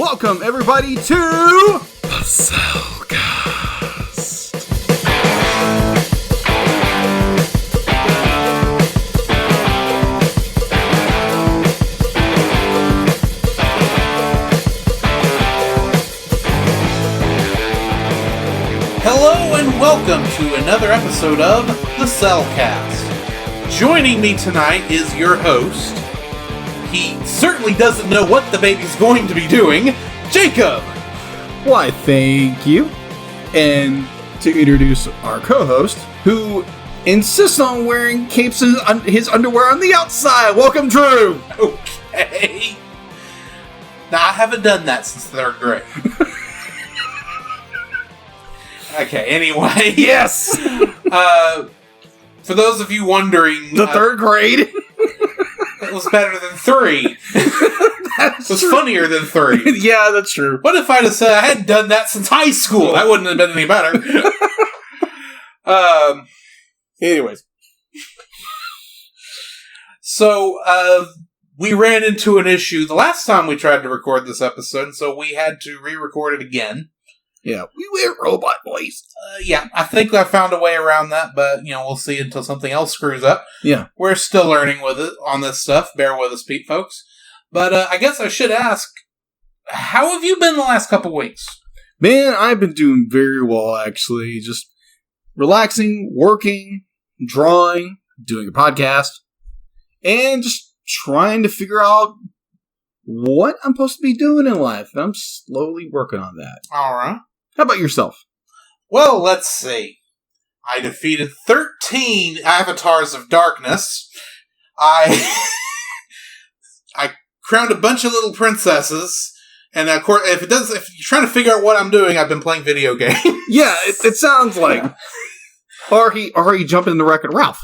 Welcome, everybody, to the Cel Cast. Hello and welcome to another episode of the Cel Cast. Joining me tonight is your host. He certainly doesn't know what the baby's going to be doing, Jacob! Why, thank you. And to introduce our co-host, who insists on wearing capes and his underwear on the outside. Welcome, Drew! Okay. Now, I haven't done that since third grade. Okay, anyway. Yes! For those of you wondering... The third grade? It was better than 3. It was funnier than 3. Yeah, that's true. What if I'd have said I hadn't done that since high school? That wouldn't have been any better. Anyways. So, we ran into an issue the last time we tried to record this episode, so we had to re-record it again. Yeah, we wear robot voice. Yeah, I think I found a way around that, but, we'll see until something else screws up. Yeah. We're still learning with it on this stuff. Bear with us, Pete, folks. But I guess I should ask, how have you been the last couple weeks? Man, I've been doing very well, actually. Just relaxing, working, drawing, doing a podcast, and just trying to figure out what I'm supposed to be doing in life. I'm slowly working on that. All right. How about yourself? Well, let's see. I defeated 13 avatars of darkness. I crowned a bunch of little princesses. And of course, if you're trying to figure out what I'm doing, I've been playing video games. Yeah, it sounds like. Or he jumping in the Wreck-It Ralph.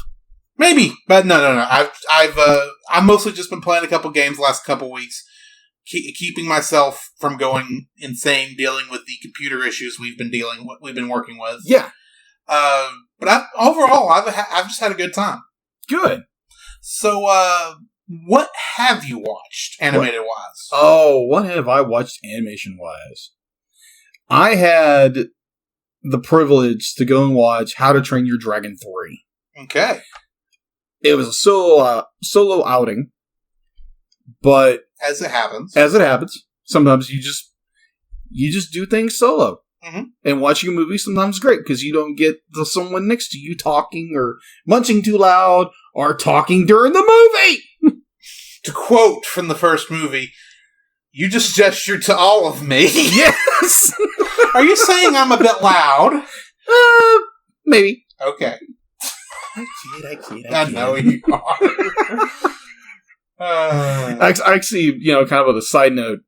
Maybe, but no. I've mostly just been playing a couple games the last couple weeks, keeping myself from going insane, dealing with the computer issues we've been working with. Yeah. But overall, I've just had a good time. Good. So, what have you watched, animated-wise? Oh, what have I watched animation-wise? I had the privilege to go and watch How to Train Your Dragon 3. Okay. It was a solo outing, but as it happens, sometimes you just do things solo. Mm-hmm. And watching a movie sometimes is great because you don't get someone next to you talking or munching too loud or talking during the movie. To quote from the first movie, "You just gestured to all of me." Yes. Are you saying I'm a bit loud? Maybe. Okay. I kid. I know you are. Actually, kind of on a side note,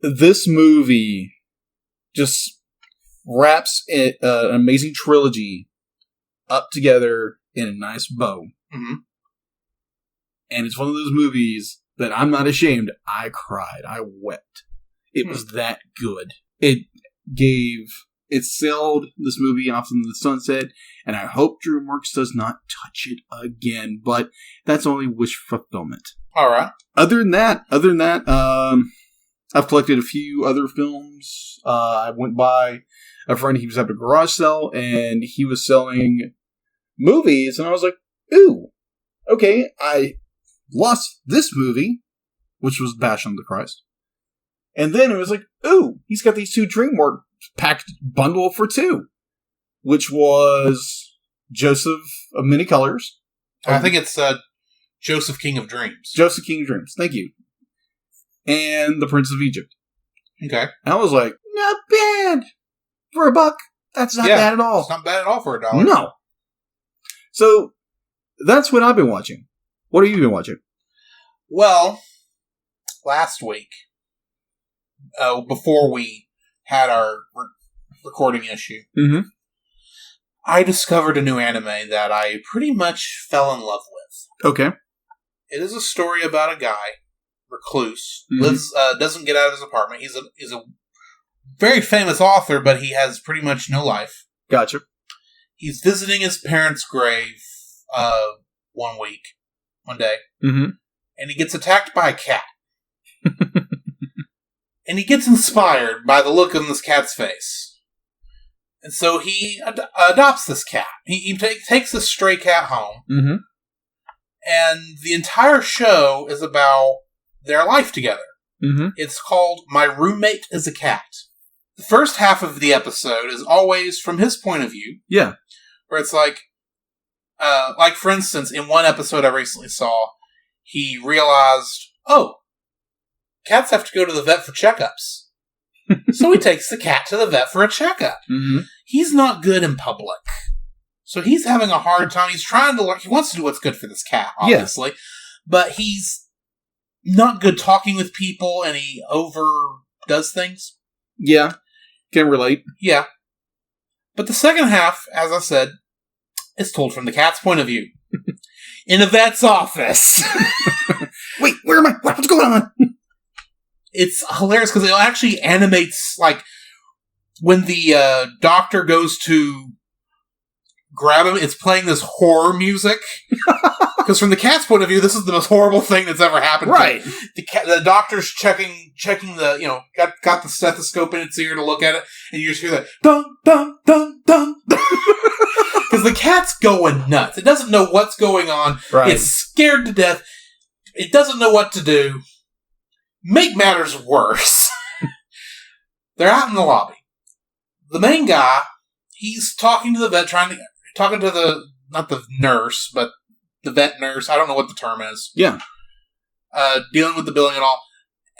this movie just wraps an amazing trilogy up together in a nice bow. Mm-hmm. And it's one of those movies that I'm not ashamed. I cried. I wept. It was that good. It sailed this movie off into the sunset, and I hope DreamWorks does not touch it again, but that's only wish fulfillment. All right. Other than that, I've collected a few other films. I went by a friend, he was at a garage sale, and he was selling movies, and I was like, ooh, okay, I lost this movie, which was Passion of the Christ. And then it was like, ooh, he's got these two DreamWorks packed bundle for 2, which was Joseph of Many Colors. I think it's Joseph King of Dreams. Joseph King of Dreams, thank you. And The Prince of Egypt. Okay. And I was like, not bad. For $1, that's not bad at all. It's not bad at all for $1. No. So, that's what I've been watching. What have you been watching? Well, last week, before we had our recording issue, mm-hmm. I discovered a new anime that I pretty much fell in love with. Okay. It is a story about a guy, recluse, mm-hmm. lives, doesn't get out of his apartment. He's a very famous author, but he has pretty much no life. Gotcha. He's visiting his parents' grave one day, mm-hmm. and he gets attacked by a cat. And he gets inspired by the look on this cat's face. And so he adopts this cat. He takes this stray cat home. Mm-hmm. And the entire show is about their life together. Mm-hmm. It's called My Roommate is a Cat. The first half of the episode is always from his point of view. Yeah. Where it's like for instance, in one episode I recently saw, he realized, cats have to go to the vet for checkups. So he takes the cat to the vet for a checkup. Mm-hmm. He's not good in public. So he's having a hard time. He's trying to learn. He wants to do what's good for this cat, obviously. Yeah. But he's not good talking with people, and he overdoes things. Yeah. Can relate. Yeah. But the second half, as I said, is told from the cat's point of view. In a vet's office. Wait, where am I? What's going on? It's hilarious because it actually animates, like, when the doctor goes to grab him, it's playing this horror music. Because from the cat's point of view, this is the most horrible thing that's ever happened. Right. The doctor's checking the, got the stethoscope in its ear to look at it, and you just hear that, dun, dun, dun, dun, dun. Because the cat's going nuts. It doesn't know what's going on. Right. It's scared to death. It doesn't know what to do. Make matters worse. They're out in the lobby. The main guy, he's talking to the vet, talking to not the nurse, but the vet nurse. I don't know what the term is. Yeah. Dealing with the billing and all.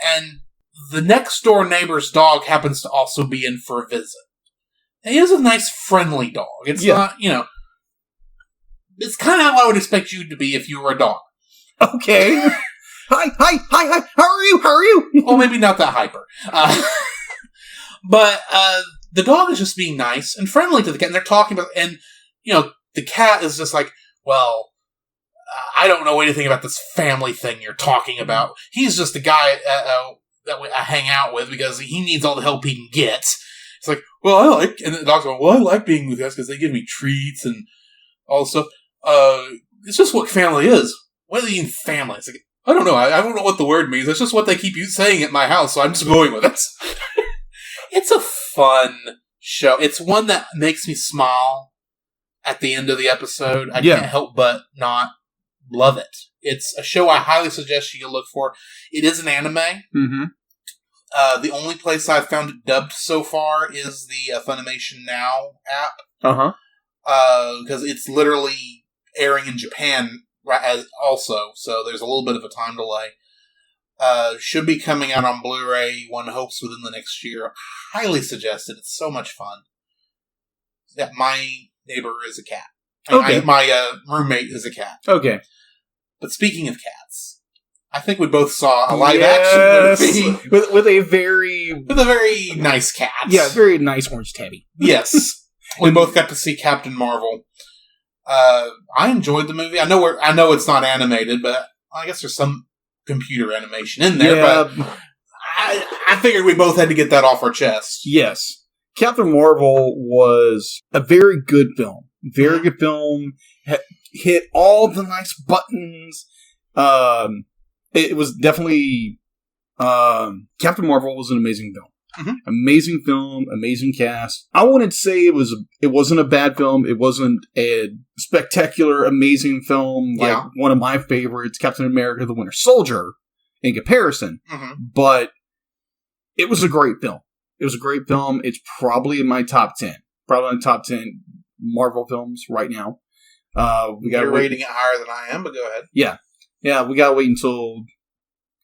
And the next door neighbor's dog happens to also be in for a visit. He is a nice, friendly dog. It's not, it's kind of how I would expect you to be if you were a dog. Okay. Hi, how are you? Well, maybe not that hyper. But the dog is just being nice and friendly to the cat, and they're talking about, and, the cat is just like, well, I don't know anything about this family thing you're talking about. He's just a guy that I hang out with because he needs all the help he can get. It's like, well, and the dog's going, well, I like being with guys because they give me treats and all this stuff. It's just what family is. What do you mean family? It's like, I don't know. I don't know what the word means. It's just what they keep saying at my house, so I'm just going with it. It's a fun show. It's one that makes me smile at the end of the episode. I can't help but not love it. It's a show I highly suggest you look for. It is an anime. Mm-hmm. The only place I've found it dubbed so far is the Funimation Now app. Uh-huh. Because it's literally airing in Japan also, so there's a little bit of a time delay. Should be coming out on Blu-ray, one hopes, within the next year. Highly suggest it. It's so much fun. Yeah, my neighbor is a cat. Okay. My roommate is a cat. Okay. But speaking of cats, I think we both saw a live-action movie. With a very nice cat. Yeah, very nice orange tabby. Yes. We both got to see Captain Marvel. I enjoyed the movie. I know it's not animated, but I guess there's some computer animation in there. Yeah. But I figured we both had to get that off our chest. Yes. Captain Marvel was a very good film. Very good film. Hit all the nice buttons. It was definitely... Captain Marvel was an amazing film. Mm-hmm. Amazing film, amazing cast. I wouldn't say it wasn't a bad film. It wasn't a spectacular, amazing film like one of my favorites, Captain America: The Winter Soldier, in comparison. Mm-hmm. But it was a great film. It was a great film. It's probably in my top 10. Probably in the top 10 Marvel films right now. You're rating it higher than I am, but go ahead. Yeah. Yeah, we gotta wait until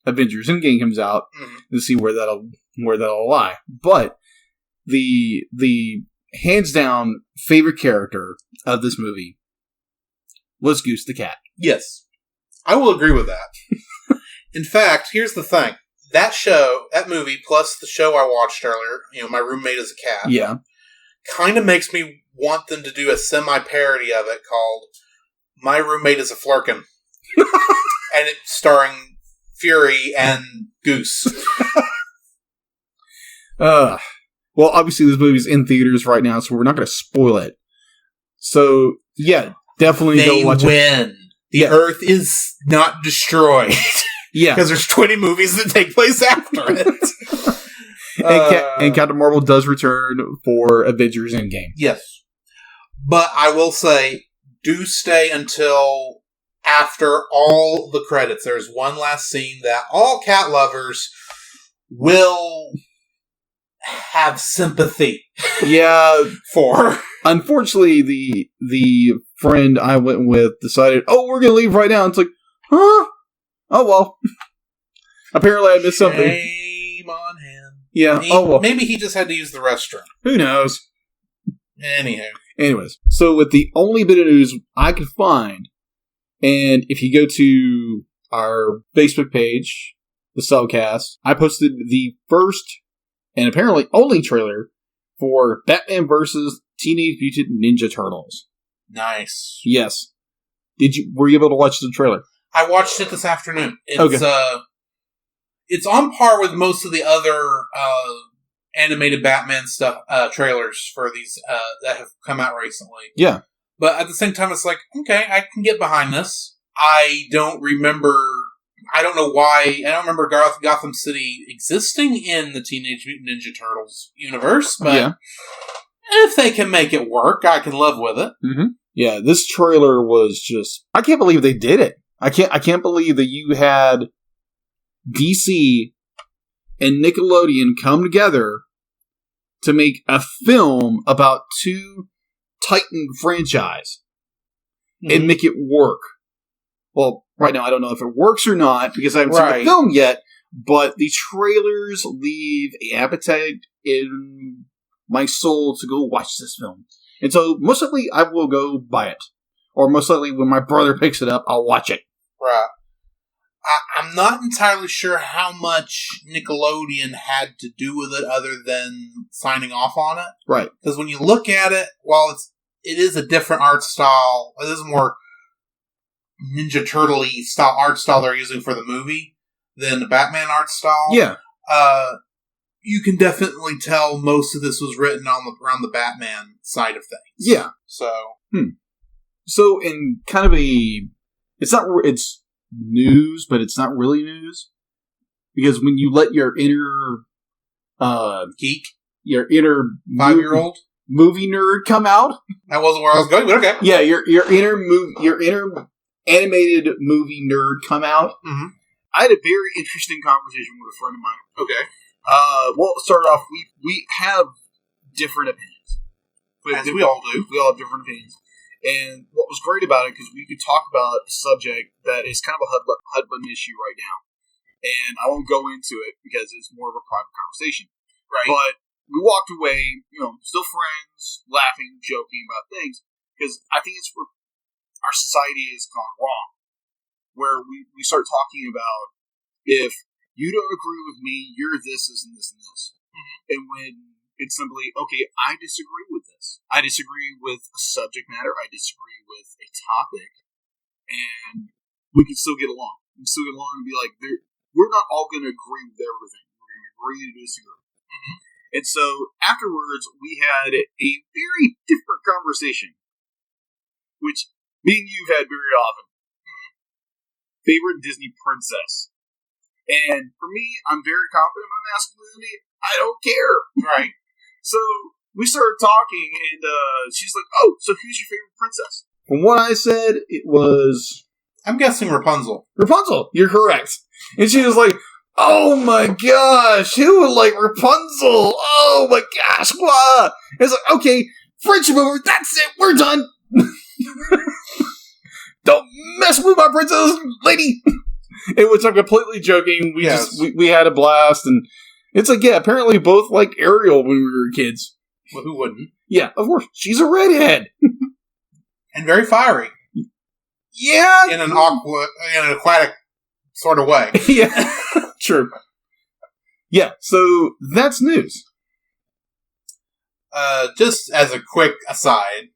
Avengers Endgame comes out to see where that'll lie. But the hands down favorite character of this movie was Goose the cat. Yes. I will agree with that. In fact, here's the thing. That movie, plus the show I watched earlier, My Roommate is a Cat. Yeah. Kind of makes me want them to do a semi-parody of it called My Roommate is a Flurkin. And it's starring Fury and Goose. Well, obviously this movie's in theaters right now, so we're not going to spoil it. So, yeah, definitely go watch it. They win. The Earth is not destroyed. Yeah. Because there's 20 movies that take place after it. And Captain Marvel does return for Avengers Endgame. Yes. But I will say, do stay until after all the credits. There's one last scene that all cat lovers will have sympathy for. Unfortunately, the friend I went with decided, we're going to leave right now. It's like, huh? Oh, well. Apparently I missed something. Shame on him. Yeah. Maybe he just had to use the restroom. Who knows? Anyways. So with the only bit of news I could find, and if you go to our Facebook page, the Cel Cast, I posted the first and apparently only trailer for Batman vs. Teenage Mutant Ninja Turtles. Nice. Yes. Were you able to watch the trailer? I watched it this afternoon. It's on par with most of the other animated Batman stuff trailers for these that have come out recently. Yeah. But at the same time, it's like, okay, I can get behind this. I don't know why. I don't remember Gotham City existing in the Teenage Mutant Ninja Turtles universe, but if they can make it work, I can live with it. Mm-hmm. Yeah, this trailer was just... I can't believe they did it. I can't believe that you had DC and Nickelodeon come together to make a film about two Titan franchise and make it work. Well, right now I don't know if it works or not because I haven't seen the film yet, but the trailers leave an appetite in my soul to go watch this film. And so most likely I will go buy it. Or most likely when my brother picks it up, I'll watch it. Right. I'm not entirely sure how much Nickelodeon had to do with it other than signing off on it. Right. Because when you look at it, while it is a different art style, it is more Ninja Turtle-y style art style they're using for the movie than the Batman art style. Yeah. You can definitely tell most of this was written around the Batman side of things. Yeah. So. So in kind of it's news, but it's not really news. Because when you let your inner geek, your inner 5-year-old movie nerd come out. That wasn't where I was going, but okay. Yeah, your inner animated movie nerd come out. Mm-hmm. I had a very interesting conversation with a friend of mine. Okay. Well, to start off, we have different opinions. As we all do. We all have different opinions. And what was great about it, because we could talk about a subject that is kind of a HUD button issue right now. And I won't go into it because it's more of a private conversation. Right. But we walked away, still friends, laughing, joking about things. Because I think it's where our society has gone wrong. Where we start talking about, if you don't agree with me, you're this, and this, and this. Mm-hmm. And when it's simply, okay, I disagree with this. I disagree with a subject matter. I disagree with a topic. And we can still get along. We can still get along and be like, we're not all going to agree with everything. We're going to agree to disagree. Mm-hmm. And so afterwards, we had a very different conversation, which me and you've had very often. Mm-hmm. Favorite Disney princess. And for me, I'm very confident in my masculinity. I don't care. Right. So we started talking, and she's like, so who's your favorite princess? From what I said, it was... I'm guessing Rapunzel. Rapunzel, you're correct. And she was like, oh my gosh, who would like Rapunzel? Oh my gosh, blah. It's like, okay, friendship over, that's it, we're done. Don't mess with my princess, lady. In which I'm completely joking. We had a blast, and it's like, yeah, apparently both liked Ariel when we were kids. Well, who wouldn't? Yeah, of course. She's a redhead. And very fiery. Yeah. In an aquatic sort of way. Yeah. True. Yeah, so that's news. Just as a quick aside,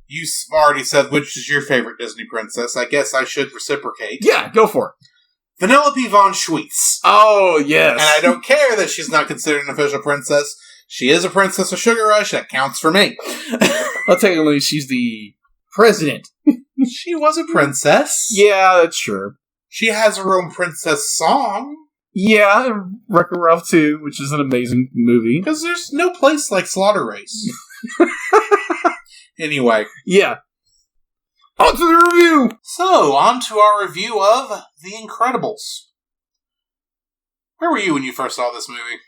you already said which is your favorite Disney princess. I guess I should reciprocate. Yeah, go for it. Vanellope von Schweetz. Oh, yes. And I don't care that she's not considered an official princess. She is a princess of Sugar Rush. That counts for me. Well, technically, she's the president. She was a princess. Yeah, that's true. She has her own princess song. Yeah, Wreck-It Ralph 2, which is an amazing movie. Because there's no place like Slaughter Race. Anyway. Yeah. On to the review! So, on to our review of The Incredibles. Where were you when you first saw this movie?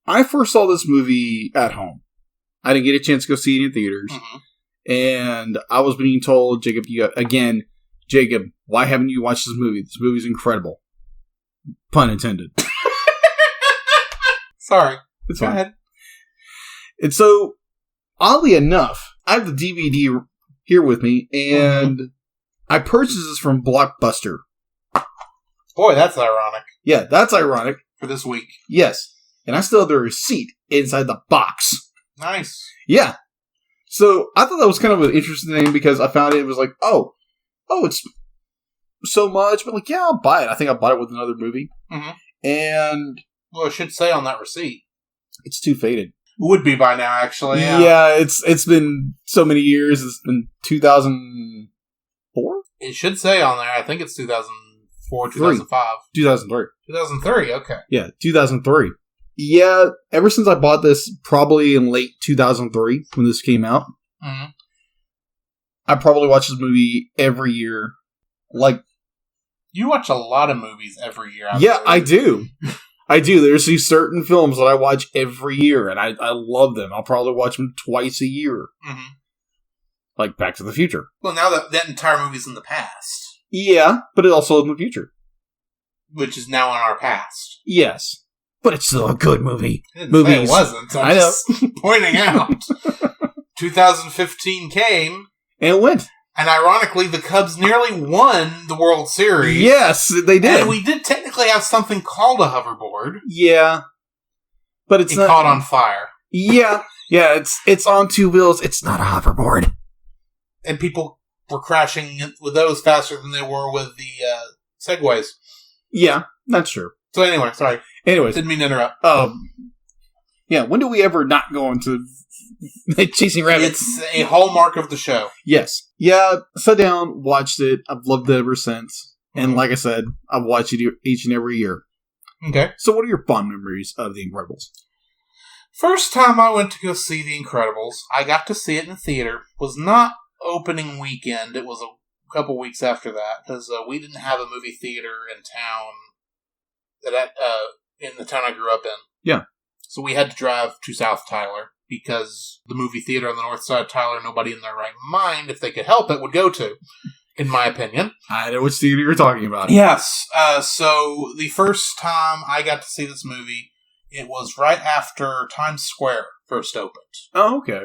I first saw this movie at home. I didn't get a chance to go see it in theaters. Mm-hmm. And I was being told, Jacob, Jacob, why haven't you watched this movie? This movie's incredible. Pun intended. Sorry. It's Go fine. ahead. And so, oddly enough, I have the DVD here with me, and I purchased this from Blockbuster. Boy, that's ironic. Yeah, that's ironic. For this week. Yes. And I still have the receipt inside the box. Nice. Yeah. So, I thought that was kind of an interesting thing because I found it was like, oh, it's so much, but like, yeah, I'll buy it. I think I bought it with another movie. Mm-hmm. And well, it should say on that receipt. It's too faded. Would be by now, actually. Yeah, it's been so many years. It's been 2004? It should say on there. I think it's 2004, 2005. 2003. 2003, okay. Yeah, 2003. Yeah, ever since I bought this, probably in late 2003, when this came out, I probably watched this movie every year. Like, you watch a lot of movies every year. Yeah, I do. I do. There's these certain films that I watch every year, and I love them. I'll probably watch them twice a year. Mm-hmm. Like Back to the Future. Well, now that entire movie's in the past. Yeah, but it's also in the future. Which is now in our past. Yes. But it's still a good movie. I didn't say it wasn't. I know. Just pointing out. 2015 came. And it went. And ironically, the Cubs nearly won the World Series. Yes, they did. And we did technically have something called a hoverboard. Yeah. But it caught on fire. Yeah. Yeah, it's on two wheels. It's not a hoverboard. And people were crashing with those faster than they were with the Segways. Yeah, that's true. So anyway, sorry. Anyways. Didn't mean to interrupt. Yeah, when do we ever not go into Chasing Rabbits? It's a hallmark of the show. Yes. Yeah, sat down, watched it. I've loved it ever since. And like I said, I've watched it each and every year. Okay. So what are your fond memories of The Incredibles? First time I went to go see The Incredibles, I got to see it in the theater. Was not opening weekend. It was a couple weeks after that. Because we didn't have a movie theater in town. In the town I grew up in. Yeah. So we had to drive to South Tyler. Because the movie theater on the north side of Tyler, nobody in their right mind, if they could help it, would go to, in my opinion. I know which theater you're talking about. Yes. So the first time I got to see this movie, it was right after Times Square first opened. Oh, okay.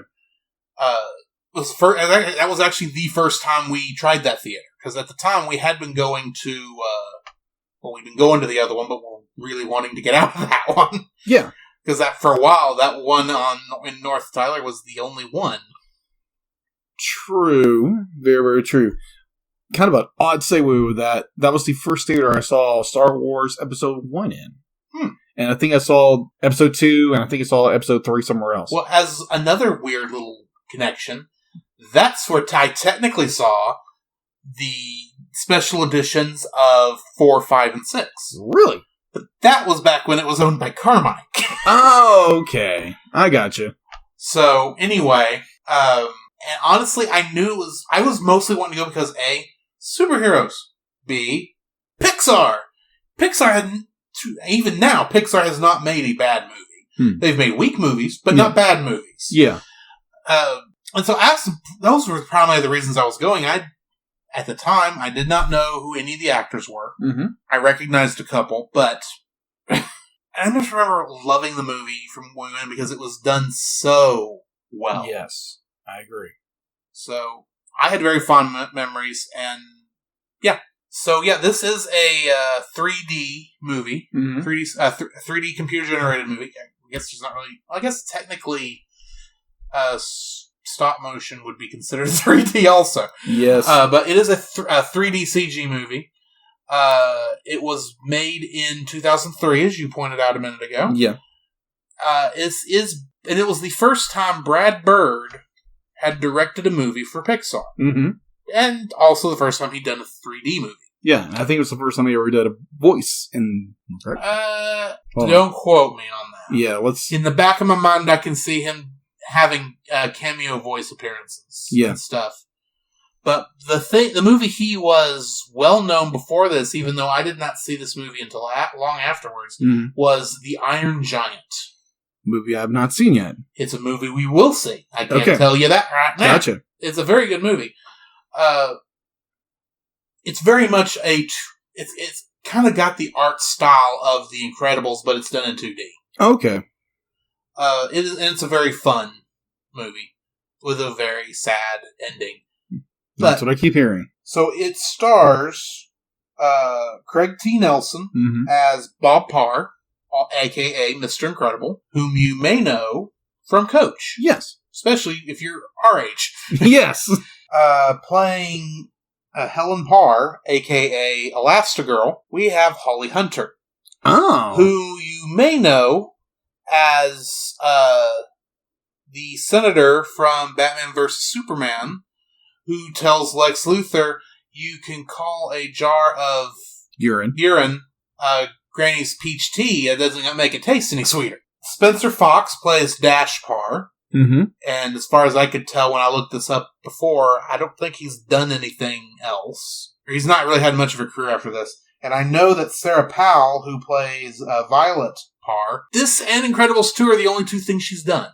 That was actually the first time we tried that theater. Because at the time, we had been going to, we'd been going to the other one, but we're really wanting to get out of that one. Yeah. Because for a while, that one in North Tyler was the only one. True. Very, very true. Kind of an odd segue with that. That was the first theater I saw Star Wars Episode 1 in. And I think I saw Episode 2, and I think I saw Episode 3 somewhere else. Well, as another weird little connection, that's where I technically saw the special editions of 4, 5, and 6. Really? But that was back when it was owned by Carmike. Oh, okay. I gotcha. So, anyway, and honestly, I was mostly wanting to go because A, superheroes. B, Pixar. Even now, Pixar has not made a bad movie. They've made weak movies, but not bad movies. Yeah. And so those were probably the reasons I was going. At the time, I did not know who any of the actors were. Mm-hmm. I recognized a couple, but I just remember loving the movie from when we went because it was done so well. Yes, I agree. So I had very fond memories, and yeah. So yeah, this is a 3D movie, 3D computer generated movie. I guess there's not really. I guess technically, stop motion would be considered 3D also. Yes. But it is a 3D CG movie. It was made in 2003, as you pointed out a minute ago. Yeah. And it was the first time Brad Bird had directed a movie for Pixar. Mm-hmm. And also the first time he'd done a 3D movie. Yeah, I think it was the first time he ever did a voice in... Don't quote me on that. Yeah, let's... In the back of my mind, I can see him having cameo voice appearances and stuff. But the movie he was well known before this, even though I did not see this movie until long afterwards, was The Iron Giant. Movie I have not seen yet. It's a movie we will see. I can't tell you that right now. Gotcha. It's a very good movie. It's very much it's kind of got the art style of The Incredibles, but it's done in 2D. Okay. It's a very fun movie with a very sad ending. That's what I keep hearing. So it stars Craig T. Nelson as Bob Parr, a.k.a. Mr. Incredible, whom you may know from Coach. Yes. Especially if you're our age. Yes. Playing Helen Parr, a.k.a. Elastigirl, we have Holly Hunter. Oh. Who you may know as the senator from Batman vs. Superman, who tells Lex Luthor, you can call a jar of urine Granny's peach tea. It doesn't make it taste any sweeter. Spencer Fox plays Dash Parr. And as far as I could tell when I looked this up before, I don't think he's done anything else. Or he's not really had much of a career after this. And I know that Sarah Powell, who plays Violet Parr, this and Incredibles 2 are the only two things she's done.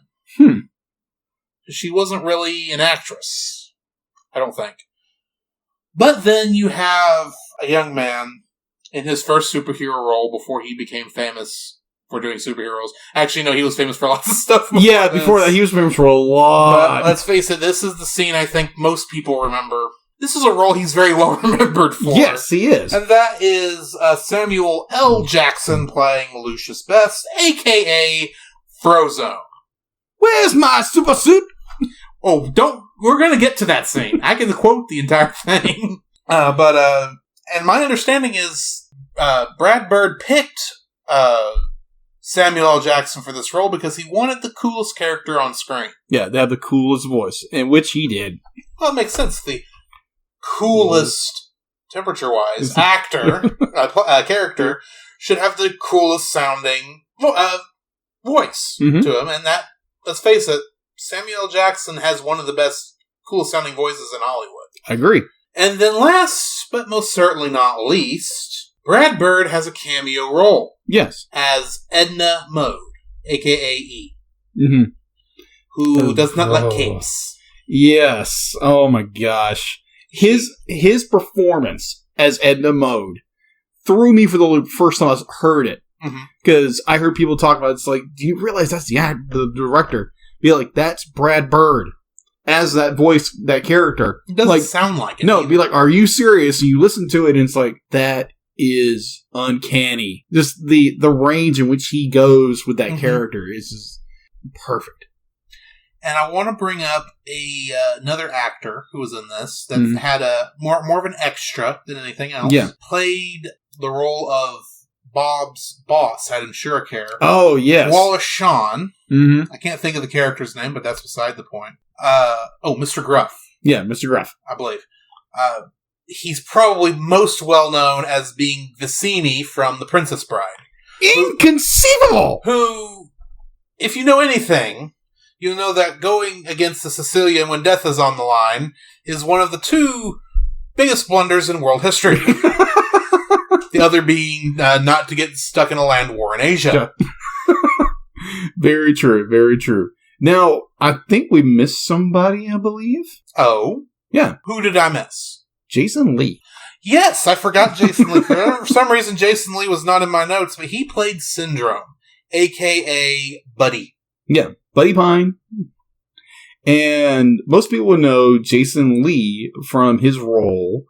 She wasn't really an actress. I don't think. But then you have a young man in his first superhero role before he became famous for doing superheroes. Actually, no, he was famous for lots of stuff. Before that, he was famous for a lot. But let's face it, this is the scene I think most people remember. This is a role he's very well remembered for. Yes, he is. And that is Samuel L. Jackson playing Lucius Best, a.k.a. Frozone. Where's my super suit? Oh, we're going to get to that scene. I can quote the entire thing. And my understanding is Brad Bird picked Samuel L. Jackson for this role because he wanted the coolest character on screen. Yeah, they have the coolest voice, in which he did. Well, it makes sense. The coolest, temperature-wise, character should have the coolest sounding voice to him. And that, let's face it, Samuel L. Jackson has one of the best, coolest sounding voices in Hollywood. I agree. And then last, but most certainly not least, Brad Bird has a cameo role. Yes. As Edna Mode, a.k.a. E. Who does not like capes. Yes. Oh my gosh. His performance as Edna Mode threw me for the loop first time I heard it. Because I heard people talk about it. It's like, do you realize that's the director? Be like, that's Brad Bird as that voice, that character. It doesn't sound like it. No, it'd be like, are you serious? And you listen to it and it's like, that is uncanny. Just the range in which he goes with that character is just perfect. And I want to bring up another actor who was in this that had a more of an extra than anything else. Yeah. Played the role of Bob's boss at InsureCare. Oh, yes. Wallace Shawn. I can't think of the character's name, but that's beside the point. Mr. Gruff. Yeah, Mr. Gruff. I believe. He's probably most well known as being Vicini from The Princess Bride. Inconceivable! Who, if you know anything, you know that going against the Sicilian when death is on the line is one of the two biggest blunders in world history. The other being not to get stuck in a land war in Asia. Yeah. Very true, very true. Now, I think we missed somebody, I believe. Oh? Yeah. Who did I miss? Jason Lee. Yes, I forgot Jason Lee. For some reason, Jason Lee was not in my notes, but he played Syndrome, a.k.a. Buddy. Yeah, Buddy Pine. And most people would know Jason Lee from his role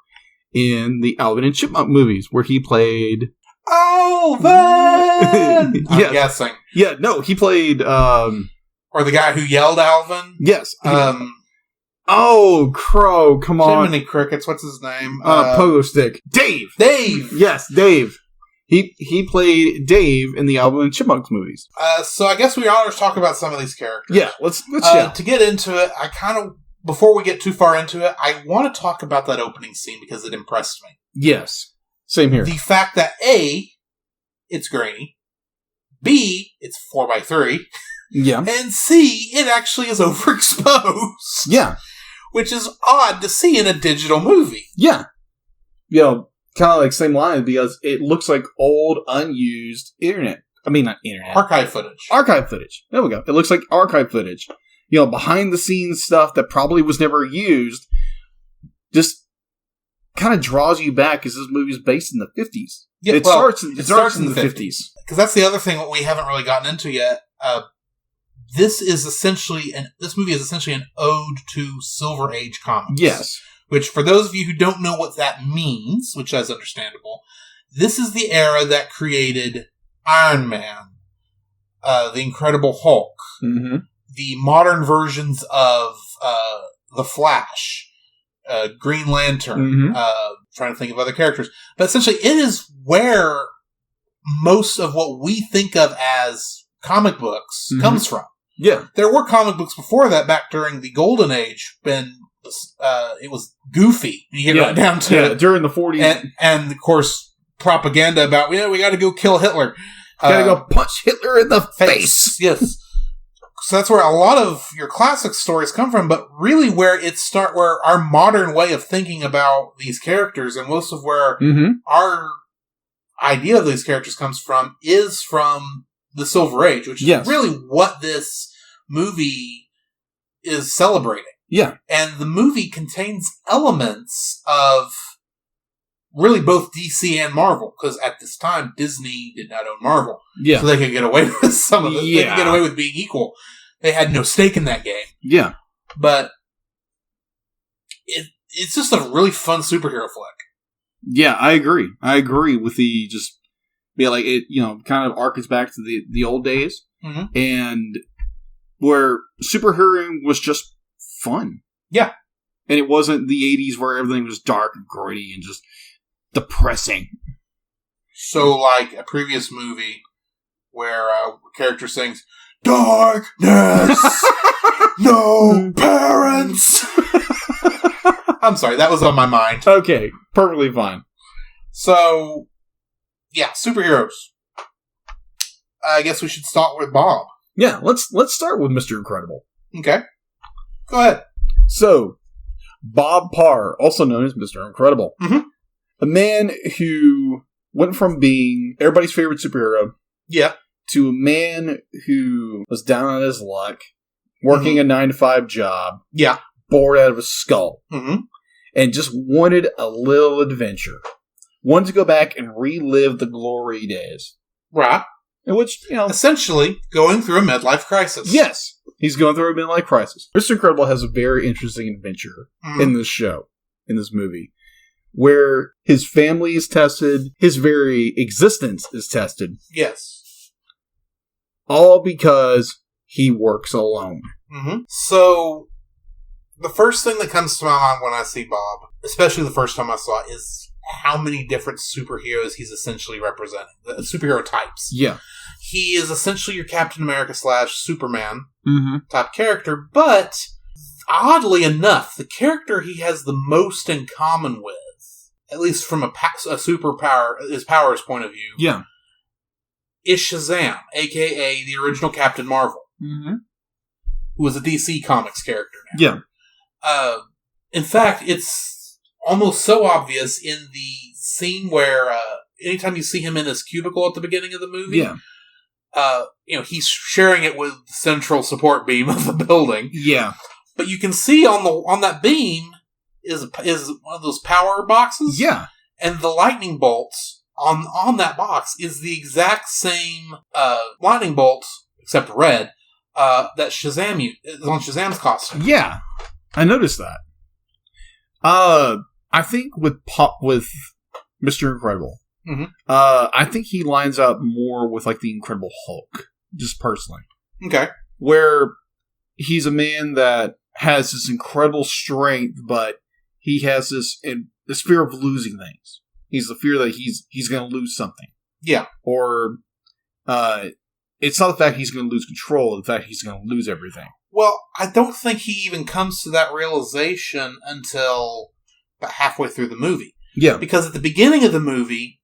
in the Alvin and Chipmunk movies, where he played... Alvin! I'm guessing. Yeah, no, he played... Or the guy who yelled Alvin? Yes. Crow, come on. Jiminy Crickets, what's his name? Pogo Stick. Dave! Yes, Dave. He played Dave in the Alvin and Chipmunks movies. So I guess we ought to talk about some of these characters. Yeah, let's to get into it, I kind of before we get too far into it, I want to talk about that opening scene because it impressed me. Yes. Same here. The fact that A, it's grainy, B, it's 4x3, yeah, and C, it actually is overexposed. Yeah. Which is odd to see in a digital movie. Yeah. You know, kind of like same line because it looks like old, unused not internet. Archive footage. Archive footage. There we go. It looks like archive footage. You know, behind the scenes stuff that probably was never used. Just kind of draws you back because this movie is based in the 50s. Yeah, it starts in the 50s. Because that's the other thing that we haven't really gotten into yet. This movie is essentially an ode to Silver Age comics. Yes. Which, for those of you who don't know what that means, which is understandable, this is the era that created Iron Man, the Incredible Hulk, mm-hmm. the modern versions of The Flash, Green Lantern, mm-hmm. Trying to think of other characters. But essentially, it is where most of what we think of as comic books mm-hmm. comes from. Yeah. There were comic books before that, back during the Golden Age, when it was goofy. You get right down to during the 40s. And, of course, propaganda about, we got to go kill Hitler. Gotta go punch Hitler in the face. Yes. So that's where a lot of your classic stories come from, but really where our modern way of thinking about these characters and most of where mm-hmm. our idea of these characters comes from is from the Silver Age, which is really what this movie is celebrating. Yeah. And the movie contains elements of really both DC and Marvel, because at this time, Disney did not own Marvel. Yeah. So they could get away with some of it. Yeah. They could get away with being equal. They had no stake in that game. Yeah. But it's just a really fun superhero flick. Yeah, I agree. I agree with the just, like, it, kind of arcs back to the old days. Mm-hmm. And where superheroing was just fun. Yeah. And it wasn't the 80s where everything was dark and gritty and just depressing. So, like a previous movie where a character sings, "Darkness, no parents." I'm sorry, that was on my mind. Okay, perfectly fine. So, yeah, superheroes. I guess we should start with Bob. Yeah, let's start with Mr. Incredible. Okay. Go ahead. So, Bob Parr, also known as Mr. Incredible. Mm-hmm. A man who went from being everybody's favorite superhero to a man who was down on his luck, working a 9-to-5 job, bored out of his skull, and just wanted a little adventure. Wanted to go back and relive the glory days. Right. In which, essentially going through a midlife crisis. Yes. He's going through a midlife crisis. Mr. Incredible has a very interesting adventure in this show, in this movie, where his family is tested, his very existence is tested. Yes. All because he works alone. Mm-hmm. So, the first thing that comes to my mind when I see Bob, especially the first time I saw it, is how many different superheroes he's essentially representing. The superhero types. Yeah. He is essentially your Captain America / Superman type character, but oddly enough, the character he has the most in common with, at least from a superpower, his powers point of view, is Shazam, aka the original Captain Marvel, who was a DC Comics character now. Yeah. In fact, it's almost so obvious in the scene where anytime you see him in his cubicle at the beginning of the movie, he's sharing it with the central support beam of the building. Yeah. But you can see on that beam is one of those power boxes. Yeah. And the lightning bolts on that box is the exact same lightning bolts, except red, that Shazam is on Shazam's costume. Yeah. I noticed that. I think with Mr. Incredible, I think he lines up more with like the Incredible Hulk, just personally. Okay. Where he's a man that has this incredible strength, but he has this fear of losing things. He's the fear that he's going to lose something. Yeah. Or it's not the fact he's going to lose control, the fact he's going to lose everything. Well, I don't think he even comes to that realization until about halfway through the movie. Yeah. Because at the beginning of the movie,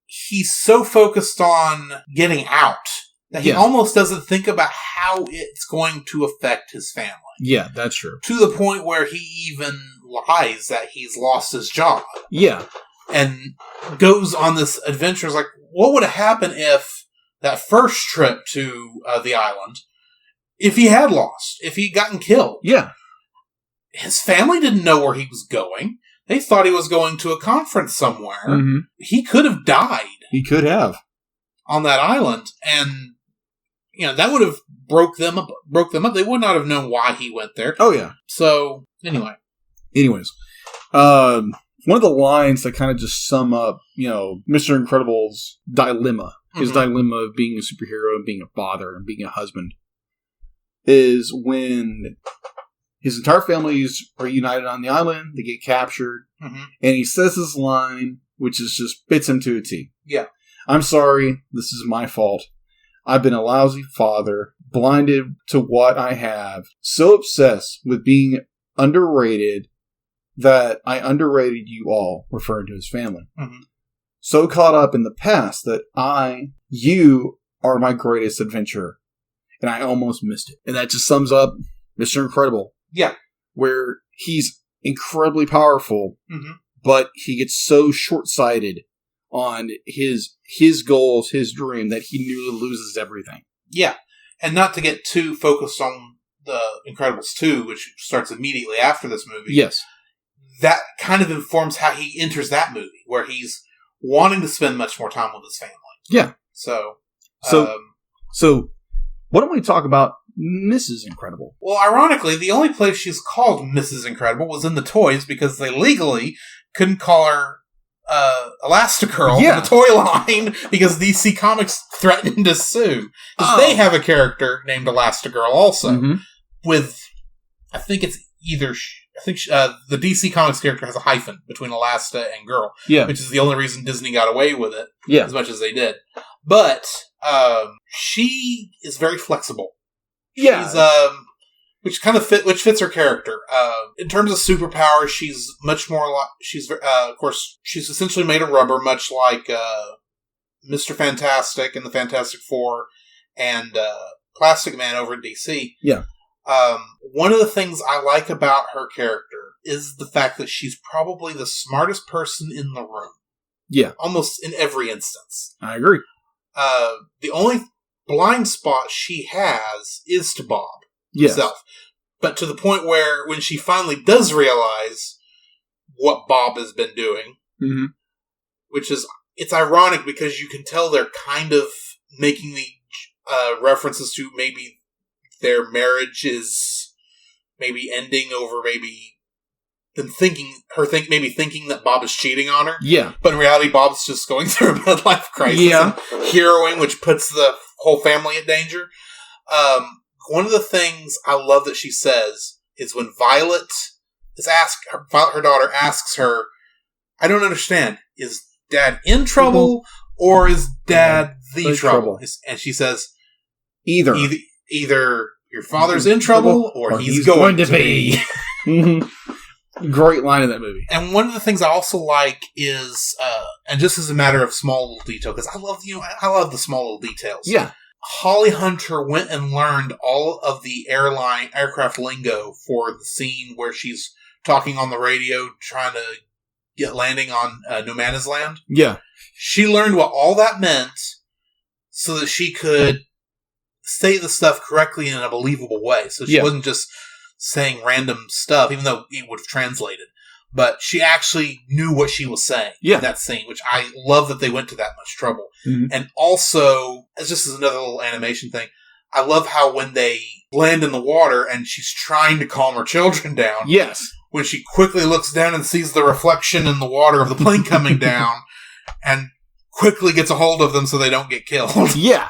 he's so focused on getting out that he almost doesn't think about how it's going to affect his family. Yeah, that's true. To the point where he even lies that he's lost his job. Yeah. And goes on this adventure. It's like, what would have happened if that first trip to the island, if he had lost, if he'd gotten killed? Yeah. His family didn't know where he was going. They thought he was going to a conference somewhere. Mm-hmm. He could have died. He could have. On that island. And, that would have broke them up. They would not have known why he went there. Oh, yeah. So, anyway. Anyways. One of the lines that kind of just sum up, Mr. Incredible's dilemma, his dilemma of being a superhero and being a father and being a husband, is when his entire families are united on the island, they get captured, and he says this line, which is just fits him to a T. Yeah. I'm sorry, this is my fault. I've been a lousy father, blinded to what I have, so obsessed with being underrated that I underrated you all, referring to his family. Mm-hmm. So caught up in the past that you are my greatest adventure, and I almost missed it. And that just sums up Mr. Incredible. Yeah. Where he's incredibly powerful, but he gets so short-sighted on his goals, his dream, that he nearly loses everything. Yeah. And not to get too focused on the Incredibles 2, which starts immediately after this movie. Yes. That kind of informs how he enters that movie, where he's wanting to spend much more time with his family. Yeah. So why don't we talk about Mrs. Incredible? Well, ironically, the only place she's called Mrs. Incredible was in the toys, because they legally couldn't call her Elastigirl in the toy line, because DC Comics threatened to sue. Because they have a character named Elastigirl also. With, I think it's either... the DC Comics character has a hyphen between Elasta and Girl. Yeah. Which is the only reason Disney got away with it. Yeah. As much as they did. But, she is very flexible. Yeah. She's, which fits her character. In terms of superpowers, she's much more like, of course, she's essentially made of rubber, much like, Mr. Fantastic and the Fantastic Four and, Plastic Man over at DC. Yeah. One of the things I like about her character is the fact that she's probably the smartest person in the room. Yeah. Almost in every instance. I agree. The only blind spot she has is to Bob himself. But to the point where when she finally does realize what Bob has been doing, which is, it's ironic because you can tell they're kind of making the references to maybe their marriage is maybe ending over maybe them thinking that Bob is cheating on her. Yeah. But in reality, Bob's just going through a midlife crisis and heroing, which puts the whole family in danger. One of the things I love that she says is when Violet is her daughter asks her, I don't understand, is Dad in trouble or is Dad the trouble? And she says, Either your father's in trouble or he's going to be. Great line in that movie. And one of the things I also like is, and just as a matter of small little detail, because I love the small little details. Yeah. Holly Hunter went and learned all of the aircraft lingo for the scene where she's talking on the radio, trying to get landing on No Man's Land. Yeah. She learned what all that meant so that she could say the stuff correctly in a believable way. So she wasn't just saying random stuff, even though it would have translated. But she actually knew what she was saying in that scene, which I love that they went to that much trouble. Mm-hmm. And also, as another little animation thing, I love how when they land in the water and she's trying to calm her children down, when she quickly looks down and sees the reflection in the water of the plane coming down and quickly gets a hold of them so they don't get killed. Yeah.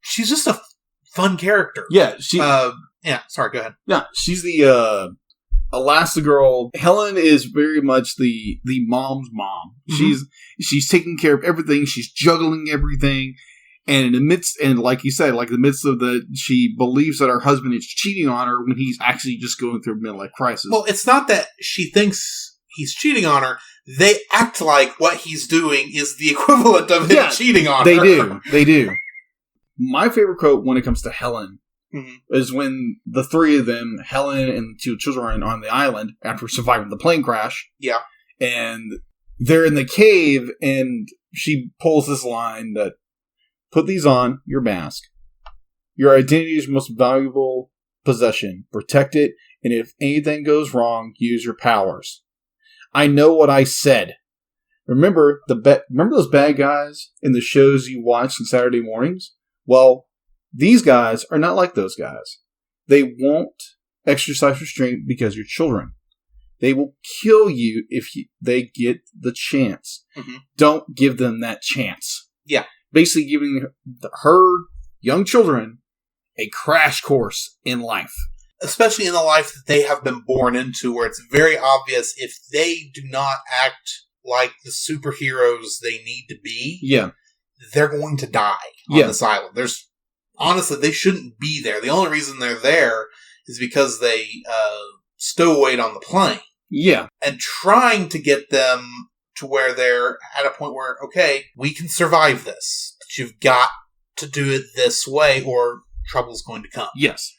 She's just a fun character. Yeah. Sorry, go ahead. Yeah, she's the Elastigirl. Helen is very much the mom's mom. Mm-hmm. She's taking care of everything. She's juggling everything. And in the midst, and like you said, like the midst of she believes that her husband is cheating on her when he's actually just going through a midlife crisis. Well, it's not that she thinks he's cheating on her. They act like what he's doing is the equivalent of him cheating on her. They do. My favorite quote when it comes to Helen is when the three of them, Helen and the two children, are on the island after surviving the plane crash. Yeah. And they're in the cave, and she pulls this line that, "Put these on, your mask. Your identity is your most valuable possession. Protect it, and if anything goes wrong, use your powers. I know what I said. Remember those bad guys in the shows you watch on Saturday mornings? Well, these guys are not like those guys. They won't exercise restraint because you're children. They will kill you if they get the chance. Don't give them that chance." Yeah. Basically giving her young children a crash course in life. Especially in the life that they have been born into, where it's very obvious if they do not act like the superheroes they need to be, they're going to die on this island. Honestly, they shouldn't be there. The only reason they're there is because they stowawayed on the plane. Yeah. And trying to get them to where they're at a point where, okay, we can survive this, but you've got to do it this way or trouble's going to come. Yes.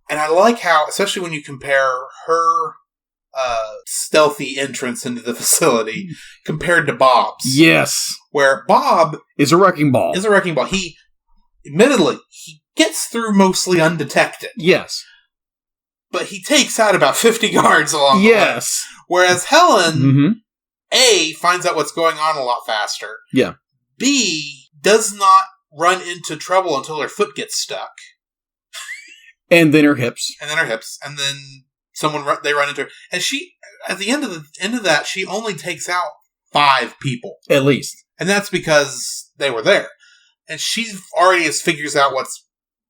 And I like how, especially when you compare her stealthy entrance into the facility compared to Bob's. Yes. Where Bob is a wrecking ball. He, admittedly, he gets through mostly undetected. Yes. But he takes out about 50 guards along the way. Whereas Helen, A, finds out what's going on a lot faster. Yeah. B, does not run into trouble until her foot gets stuck. And then her hips. And then they run into her. And she, at the end of that, she only takes out 5 people. At least. And that's because they were there. And she already figures out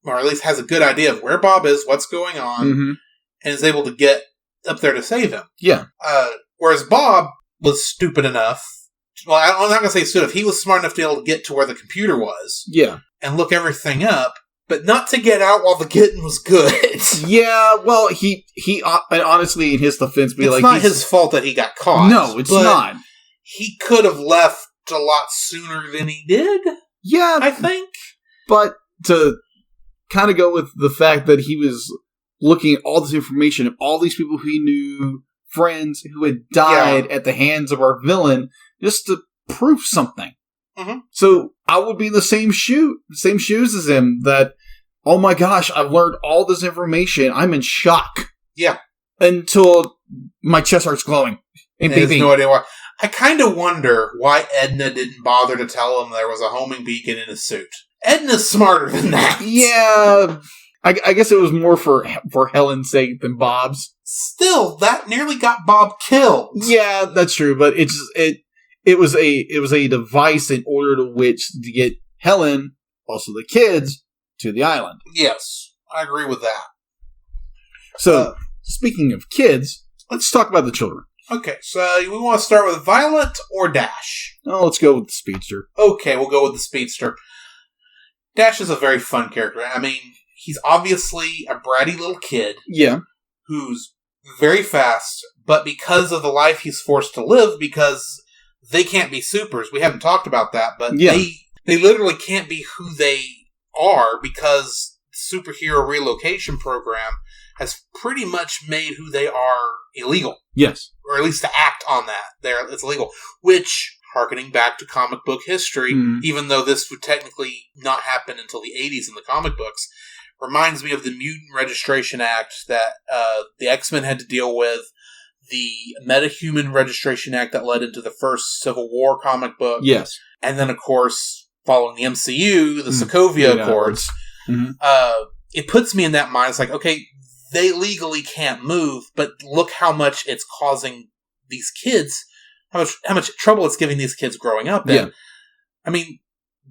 or at least has a good idea of where Bob is, what's going on, and is able to get up there to save him. Yeah. Whereas Bob was stupid enough. Well, I'm not going to say stupid. He was smart enough to be able to get to where the computer was. Yeah. And look everything up, but not to get out while the getting was good. Yeah, well, he honestly, in his defense, it's not his fault that he got caught. No, it's not. He could have left a lot sooner than he did. Yeah. I think. But to kind of go with the fact that he was looking at all this information of all these people he knew, friends who had died at the hands of our villain, just to prove something. So I would be in the same shoes as him, that, oh my gosh, I've learned all this information. I'm in shock. Yeah. Until my chest starts glowing. And he has no idea why. I kind of wonder why Edna didn't bother to tell him there was a homing beacon in his suit. Edna's smarter than that. Yeah. I guess it was more for Helen's sake than Bob's. Still, that nearly got Bob killed. Yeah, that's true, but it was a device in order to get Helen, also the kids, to the island. Yes, I agree with that. So, speaking of kids, let's talk about the children. Okay, so we want to start with Violet or Dash? Oh, let's go with the speedster. Okay, we'll go with the speedster. Dash is a very fun character. I mean, he's obviously a bratty little kid. Yeah. Who's very fast, but because of the life he's forced to live, because they can't be supers. We haven't talked about that, but they literally can't be who they are because the superhero relocation program has pretty much made who they are illegal. Yes. Or at least to act on that. It's illegal. Which, harkening back to comic book history, even though this would technically not happen until the 80s in the comic books, reminds me of the Mutant Registration Act that the X-Men had to deal with, the Metahuman Registration Act that led into the first Civil War comic book. Yes. And then, of course, following the MCU, the Sokovia Accords. It puts me in that mind. It's like, okay, they legally can't move, but look how much it's causing these kids, how much trouble it's giving these kids growing up in. Yeah. I mean,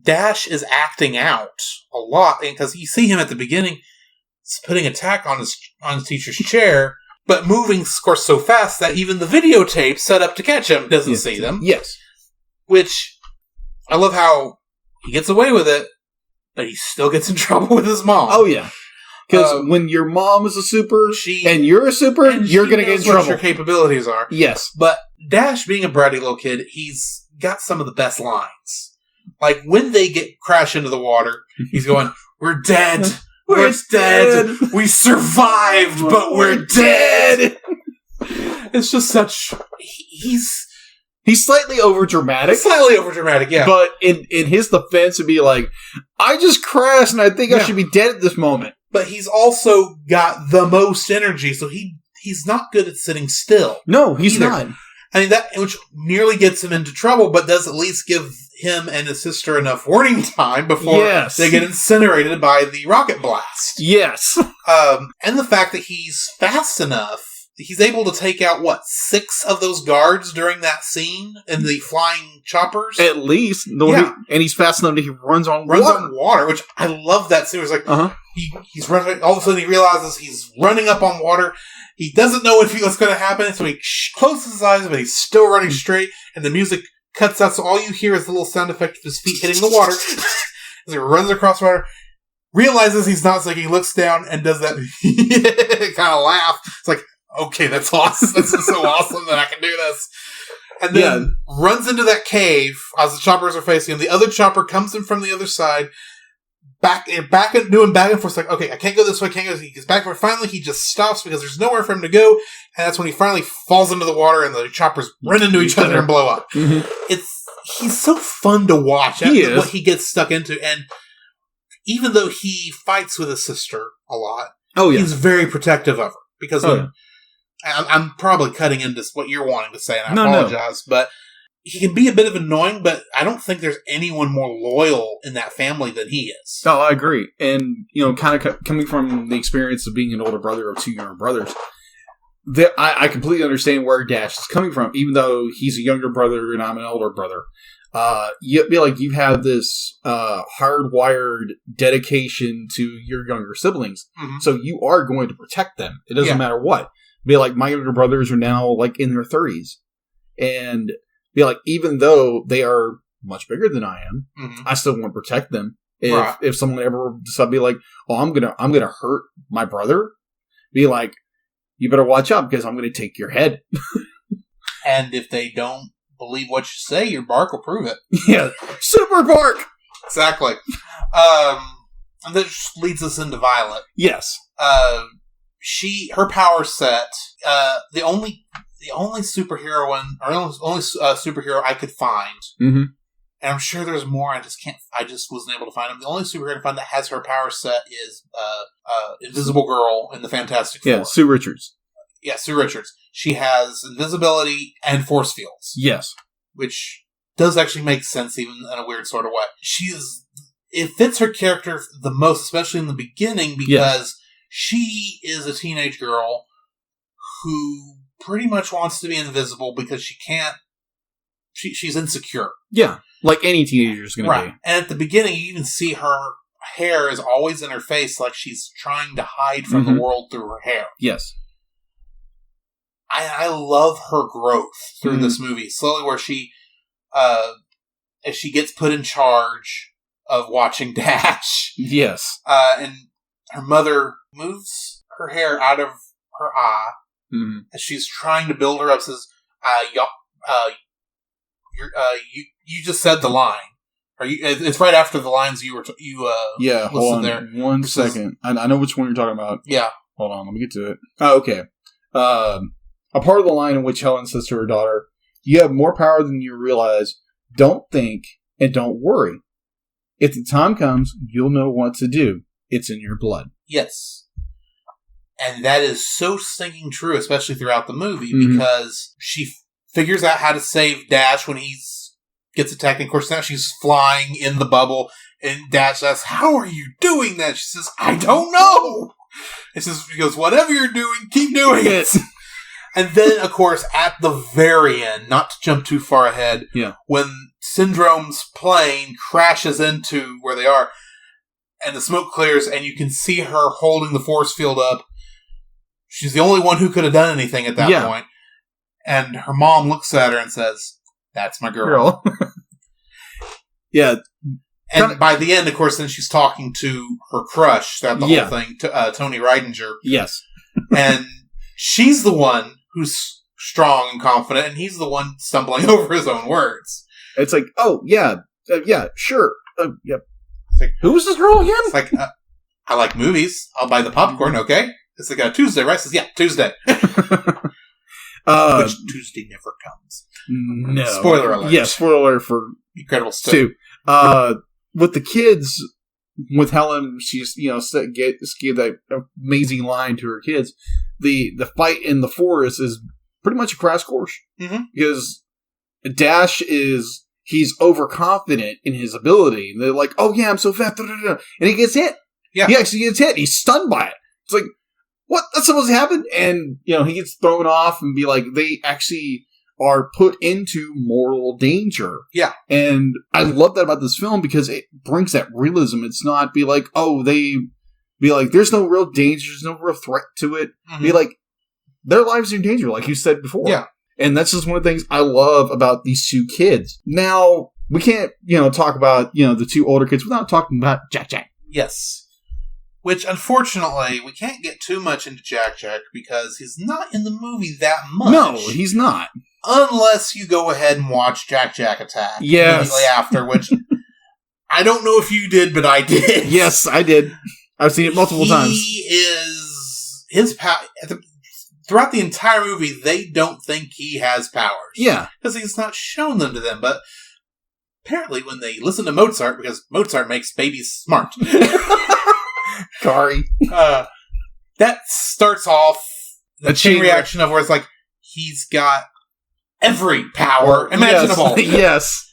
Dash is acting out a lot, because you see him at the beginning putting a tack on his teacher's chair, but moving, of course, so fast that even the videotape set up to catch him doesn't see them. Yes. Which, I love how He gets away with it, but he still gets in trouble with his mom. Oh, yeah. Because when your mom is a super and you're a super, you're going to get in trouble. What your capabilities are. Yes. But Dash, being a bratty little kid, he's got some of the best lines. Like, when they crash into the water, he's going, "We're dead. We're dead. We survived, but we're dead." It's just such... He's slightly overdramatic. Slightly overdramatic, yeah. But in his defense, it'd be like, I just crashed and I think I should be dead at this moment. But he's also got the most energy, so he's not good at sitting still. No, he's not. I mean, that which nearly gets him into trouble, but does at least give him and his sister enough warning time before they get incinerated by the rocket blast. Yes. And the fact that he's fast enough, he's able to take out, 6 of those guards during that scene in the flying choppers? At least. And he's fast enough that he runs on water, which I love that scene. It's like, he's running, all of a sudden he realizes he's running up on water. He doesn't know what's going to happen, so he closes his eyes, but he's still running straight, and the music cuts out, so all you hear is the little sound effect of his feet hitting the water. As he runs across water, realizes he's not sinking, looks down, and does that kind of laugh. It's like, okay, that's awesome. This is so awesome that I can do this. And then runs into that cave as the choppers are facing him. The other chopper comes in from the other side, doing back and forth. Like, okay, I can't go this way, can't go this way. He gets back and forth. Finally, he just stops because there's nowhere for him to go. And that's when he finally falls into the water and the choppers run into each other and blow up. Mm-hmm. He's so fun to watch. What he gets stuck into. And even though he fights with his sister a lot, he's very protective of her. Because I'm probably cutting into what you're wanting to say, and I apologize, but he can be a bit of annoying, but I don't think there's anyone more loyal in that family than he is. Oh, I agree. And, kind of coming from the experience of being an older brother of 2 younger brothers, I completely understand where Dash is coming from, even though he's a younger brother and I'm an older brother. You feel like you have this hardwired dedication to your younger siblings, so you are going to protect them. It doesn't matter what. Be like, my younger brothers are now like in their 30s, and be like, even though they are much bigger than I am, I still want to protect them. If someone ever decide to be like, oh, I'm gonna hurt my brother, be like, you better watch out because I'm gonna take your head. And if they don't believe what you say, your bark will prove it. Yeah, super bark. Exactly. And that just leads us into Violet. Yes. Her power set, the only superheroine, or only superhero I could find, and I'm sure there's more, I just wasn't able to find them. The only superhero I can find that has her power set is Invisible Girl in the Fantastic Four. Yeah, Sue Richards. Yeah, Sue Richards. She has invisibility and force fields. Yes. Which does actually make sense, even in a weird sort of way. It fits her character the most, especially in the beginning, because she is a teenage girl who pretty much wants to be invisible because she can't. She's insecure. Yeah, like any teenager is going to be. And at the beginning, you even see her hair is always in her face, like she's trying to hide from the world through her hair. Yes. I love her growth through this movie. Slowly, where she, as she gets put in charge of watching Dash. Yes. And her mother moves her hair out of her eye as she's trying to build her up. Says, you just said the line. It's right after the lines you hold on there. 1 second. I know which one you're talking about. Yeah. Hold on, let me get to it. Oh, okay. A part of the line in which Helen says to her daughter, "You have more power than you realize. Don't think and don't worry. If the time comes, you'll know what to do. It's in your blood." Yes. And that is so stinking true, especially throughout the movie, because she figures out how to save Dash when he gets attacked. And of course, now she's flying in the bubble, and Dash asks, "How are you doing that?" She says, "I don't know." He goes, "Whatever you're doing, keep doing it." And then, of course, at the very end, not to jump too far ahead, when Syndrome's plane crashes into where they are, and the smoke clears, and you can see her holding the force field up. She's the only one who could have done anything at that point. And her mom looks at her and says, "That's my girl." Yeah. And by the end, of course, then she's talking to her crush throughout the whole thing, Tony Reidinger. Yes. And she's the one who's strong and confident, and he's the one stumbling over his own words. It's like, oh, yeah, sure. Yep. Like, who's this girl again? It's like, I like movies. I'll buy the popcorn, okay? It's like Tuesday, right? Says, yeah, Tuesday. Which Tuesday never comes. No. Spoiler alert. Yeah, spoiler alert for Incredibles 2. With the kids, with Helen, she's, gave that amazing line to her kids. The fight in the forest is pretty much a crash course. Mm-hmm. Because Dash he's overconfident in his ability. And they're like, oh yeah, I'm so fast. And he gets hit. Yeah. He actually gets hit. He's stunned by it. It's like, what? That's supposed to happen? And, he gets thrown off and be like, they actually are put into mortal danger. Yeah. And I love that about this film because it brings that realism. It's not be like, there's no real danger, there's no real threat to it. Mm-hmm. Be like, their lives are in danger, like you said before. Yeah. And that's just one of the things I love about these 2 kids. Now, we can't, talk about, the 2 older kids without talking about Jack Jack. Yes. Which, unfortunately, we can't get too much into Jack Jack because he's not in the movie that much. No, he's not. Unless you go ahead and watch Jack Jack Attack immediately after, which I don't know if you did, but I did. Yes, I did. I've seen it multiple times. He is... His power... Throughout the entire movie, they don't think he has powers. Yeah. Because he's not shown them to them, but apparently when they listen to Mozart, because Mozart makes babies smart... Sorry. That starts off the chain reaction of where it's like, he's got every power imaginable. Yes.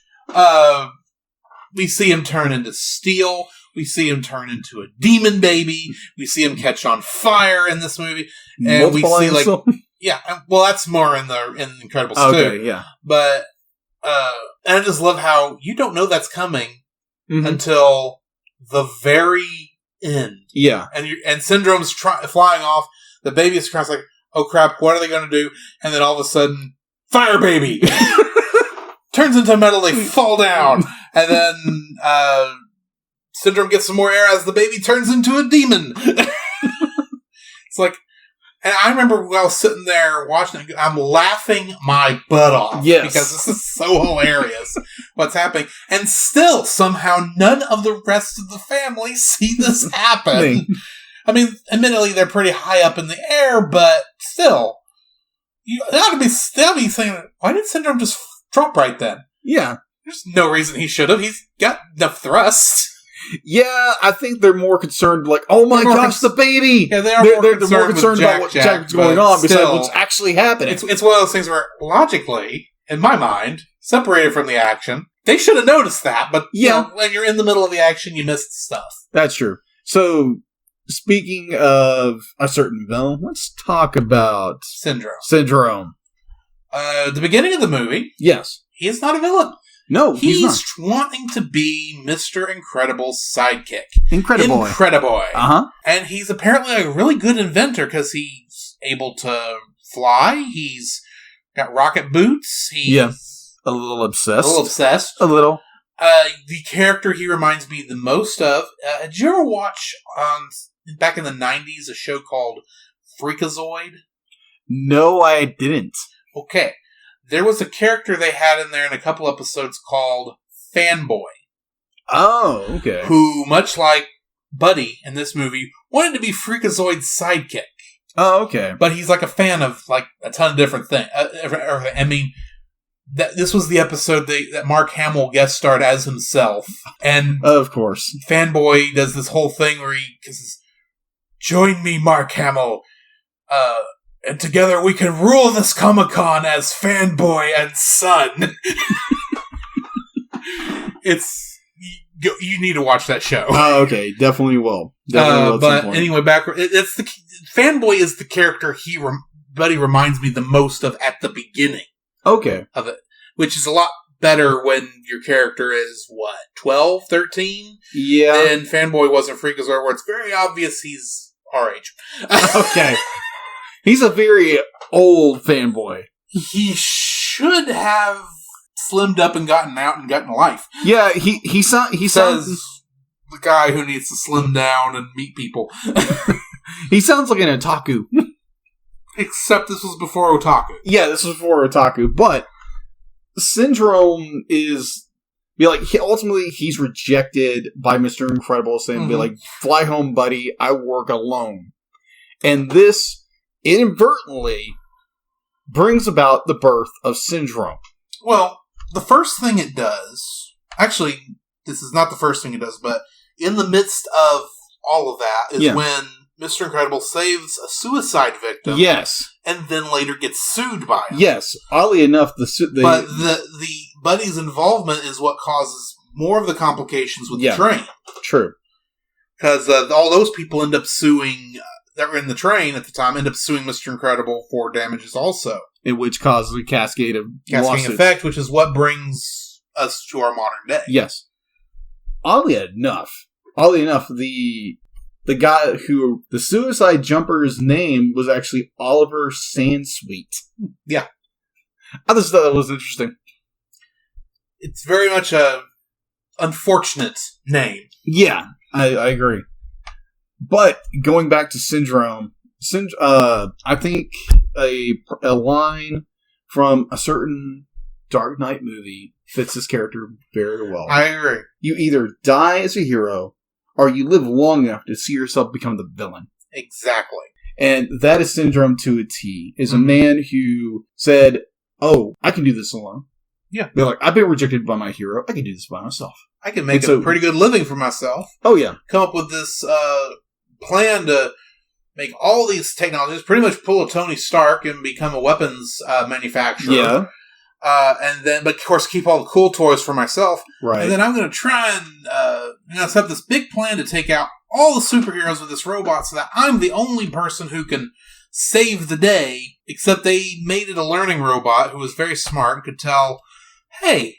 We see him turn into steel. We see him turn into a demon baby. We see him catch on fire in this movie. And we see that's more in Incredibles 2. Okay, yeah. But, and I just love how you don't know that's coming until the very end. Yeah. And Syndrome's flying off. The baby's crying, like, oh crap, what are they going to do? And then all of a sudden, fire baby! Turns into metal, they fall down. And then Syndrome gets some more air as the baby turns into a demon. It's like, and I remember when I was sitting there watching it, I'm laughing my butt off. Yes. Because this is so hilarious what's happening. And still, somehow, none of the rest of the family see this happen. I mean, admittedly, they're pretty high up in the air, but still, they ought to be saying, why did Syndrome just drop right then? Yeah. There's no reason he should have. He's got enough thrust. Yeah, I think they're more concerned, like, oh my gosh, the baby! Yeah, they're more concerned about what Jack's going on besides what's actually happening. It's one of those things where, logically, in my mind, separated from the action, they should have noticed that, but when you're in the middle of the action, you miss stuff. That's true. So, speaking of a certain villain, let's talk about Syndrome. The beginning of the movie, yes, he is not a villain. No, he's not. Wanting to be Mr. Incredible's sidekick. Incrediboy. Uh-huh. And he's apparently a really good inventor because he's able to fly. He's got rocket boots. He's a little obsessed. A little. The character he reminds me the most of, did you ever watch back in the 90s a show called Freakazoid? No, I didn't. Okay. There was a character they had in there in a couple episodes called Fanboy. Oh, okay. Who, much like Buddy in this movie, wanted to be Freakazoid's sidekick. Oh, okay. But he's like a fan of like a ton of different things. I mean, this was the episode that Mark Hamill guest starred as himself. And of course. Fanboy does this whole thing where he says, "Join me, Mark Hamill. And together we can rule this Comic-Con as Fanboy and Son." You need to watch that show. Oh, okay. Definitely will. But anyway, it's the Fanboy is the character Buddy reminds me the most of at the beginning. Okay. Of it, which is a lot better when your character is 12, 13? Yeah. Then Fanboy wasn't Freakazoid, where it's very obvious he's our age. Okay. He's a very old Fanboy. He should have slimmed up and gotten out and gotten life. Yeah, he says the guy who needs to slim down and meet people. He sounds like an otaku. Except this was before otaku. Yeah, this was before otaku, but Syndrome is... ultimately, he's rejected by Mr. Incredible, saying, fly home, buddy, I work alone. And this inadvertently brings about the birth of Syndrome. Well, the first thing it does... Actually, this is not the first thing it does, but in the midst of all of that is when Mr. Incredible saves a suicide victim. Yes. And then later gets sued by him. Yes. Oddly enough, but the buddy's involvement is what causes more of the complications with the train. True. Because all those people end up suing, that were in the train at the time, end up suing Mr. Incredible for damages also. In which causes a cascade of lawsuits. Effect, which is what brings us to our modern day. Yes. Oddly enough, the guy who, the suicide jumper's name was actually Oliver Sandsweet. Yeah. I just thought that was interesting. It's very much a unfortunate name. Yeah, I agree. But going back to Syndrome, I think a line from a certain Dark Knight movie fits this character very well. I agree. You either die as a hero, or you live long enough to see yourself become the villain. Exactly. And that is Syndrome to a T. Is a man who said, oh, I can do this alone. Yeah. They're like, I've been rejected by my hero. I can do this by myself. I can make a pretty good living for myself. Oh, yeah. Come up with this plan to make all these technologies, pretty much pull a Tony Stark and become a weapons manufacturer. Yeah. But of course, keep all the cool toys for myself. Right. And then I'm going to try and set up this big plan to take out all the superheroes with this robot so that I'm the only person who can save the day, except they made it a learning robot who was very smart and could tell, hey,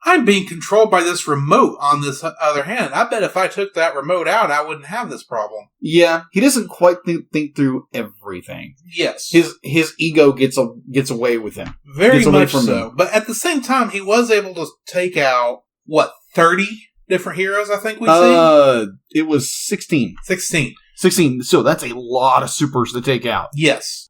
I'm being controlled by this remote on this other hand. I bet if I took that remote out, I wouldn't have this problem. Yeah, he doesn't quite think through everything. Yes. His ego gets away with him. Very much so. Him. But at the same time, he was able to take out, 30 different heroes, I think we see? It was 16. 16. So that's a lot of supers to take out. Yes.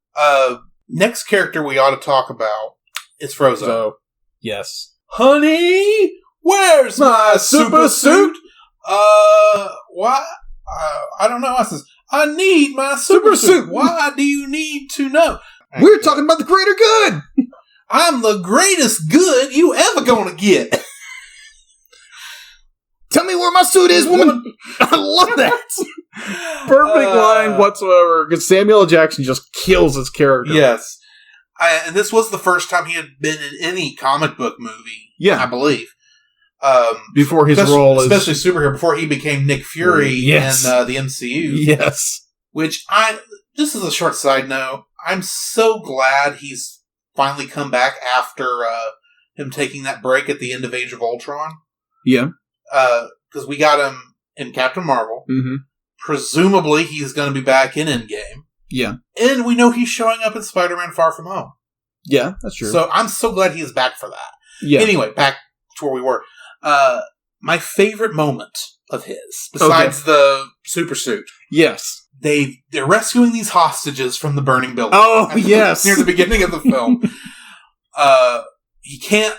Next character we ought to talk about is Frozone. So, yes. Honey, where's my super suit? Why? I don't know. I says, I need my super suit. Why do you need to know? We're talking about the greater good. I'm the greatest good you ever gonna get. Tell me where my suit is, woman. I love that. Perfect line whatsoever. Because Samuel L. Jackson just kills his character. Yes. And this was the first time he had been in any comic book movie, I believe. Before his role as... Especially superhero, before he became Nick Fury in the MCU. Yes. Which, just as a short side note, I'm so glad he's finally come back after him taking that break at the end of Age of Ultron. Yeah. Because we got him in Captain Marvel. Mm-hmm. Presumably, he's going to be back in Endgame. Yeah. And we know he's showing up in Spider-Man Far From Home. Yeah, that's true. So I'm so glad he is back for that. Yeah. Anyway, back to where we were. My favorite moment of his, besides the super suit. Yes. They're rescuing these hostages from the burning building. Oh, yes. Near the beginning of the film. He can't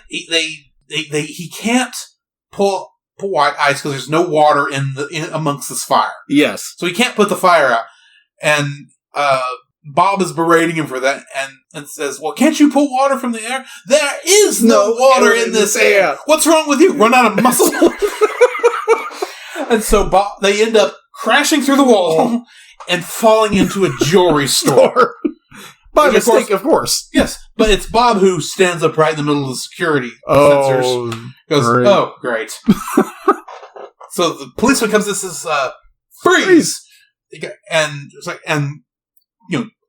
pull white ice because there's no water amongst this fire. Yes. So he can't put the fire out. And Bob is berating him for that and says, well, can't you pull water from the air? There is no water in this air. What's wrong with you? Run out of muscle? And so they end up crashing through the wall and falling into a jewelry store. By mistake, of course. Yes, but it's Bob who stands up right in the middle of the security sensors. Goes, great. Oh, great. So the policeman comes and says, freeze! And it's like,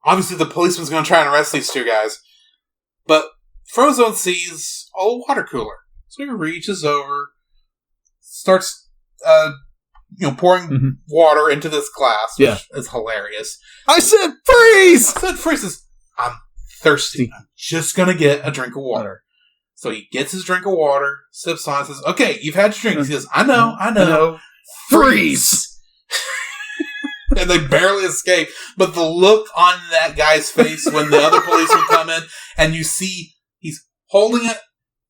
obviously the policeman's going to try and arrest these two guys. But Frozone sees a water cooler. So he reaches over, starts, pouring water into this glass, which is hilarious. I said freeze! I'm thirsty. I'm just going to get a drink of water. So he gets his drink of water, sips on it, says, okay, you've had your drink. He says, I know. Freeze! And they barely escape. But the look on that guy's face when the other policemen come in, and you see he's holding it.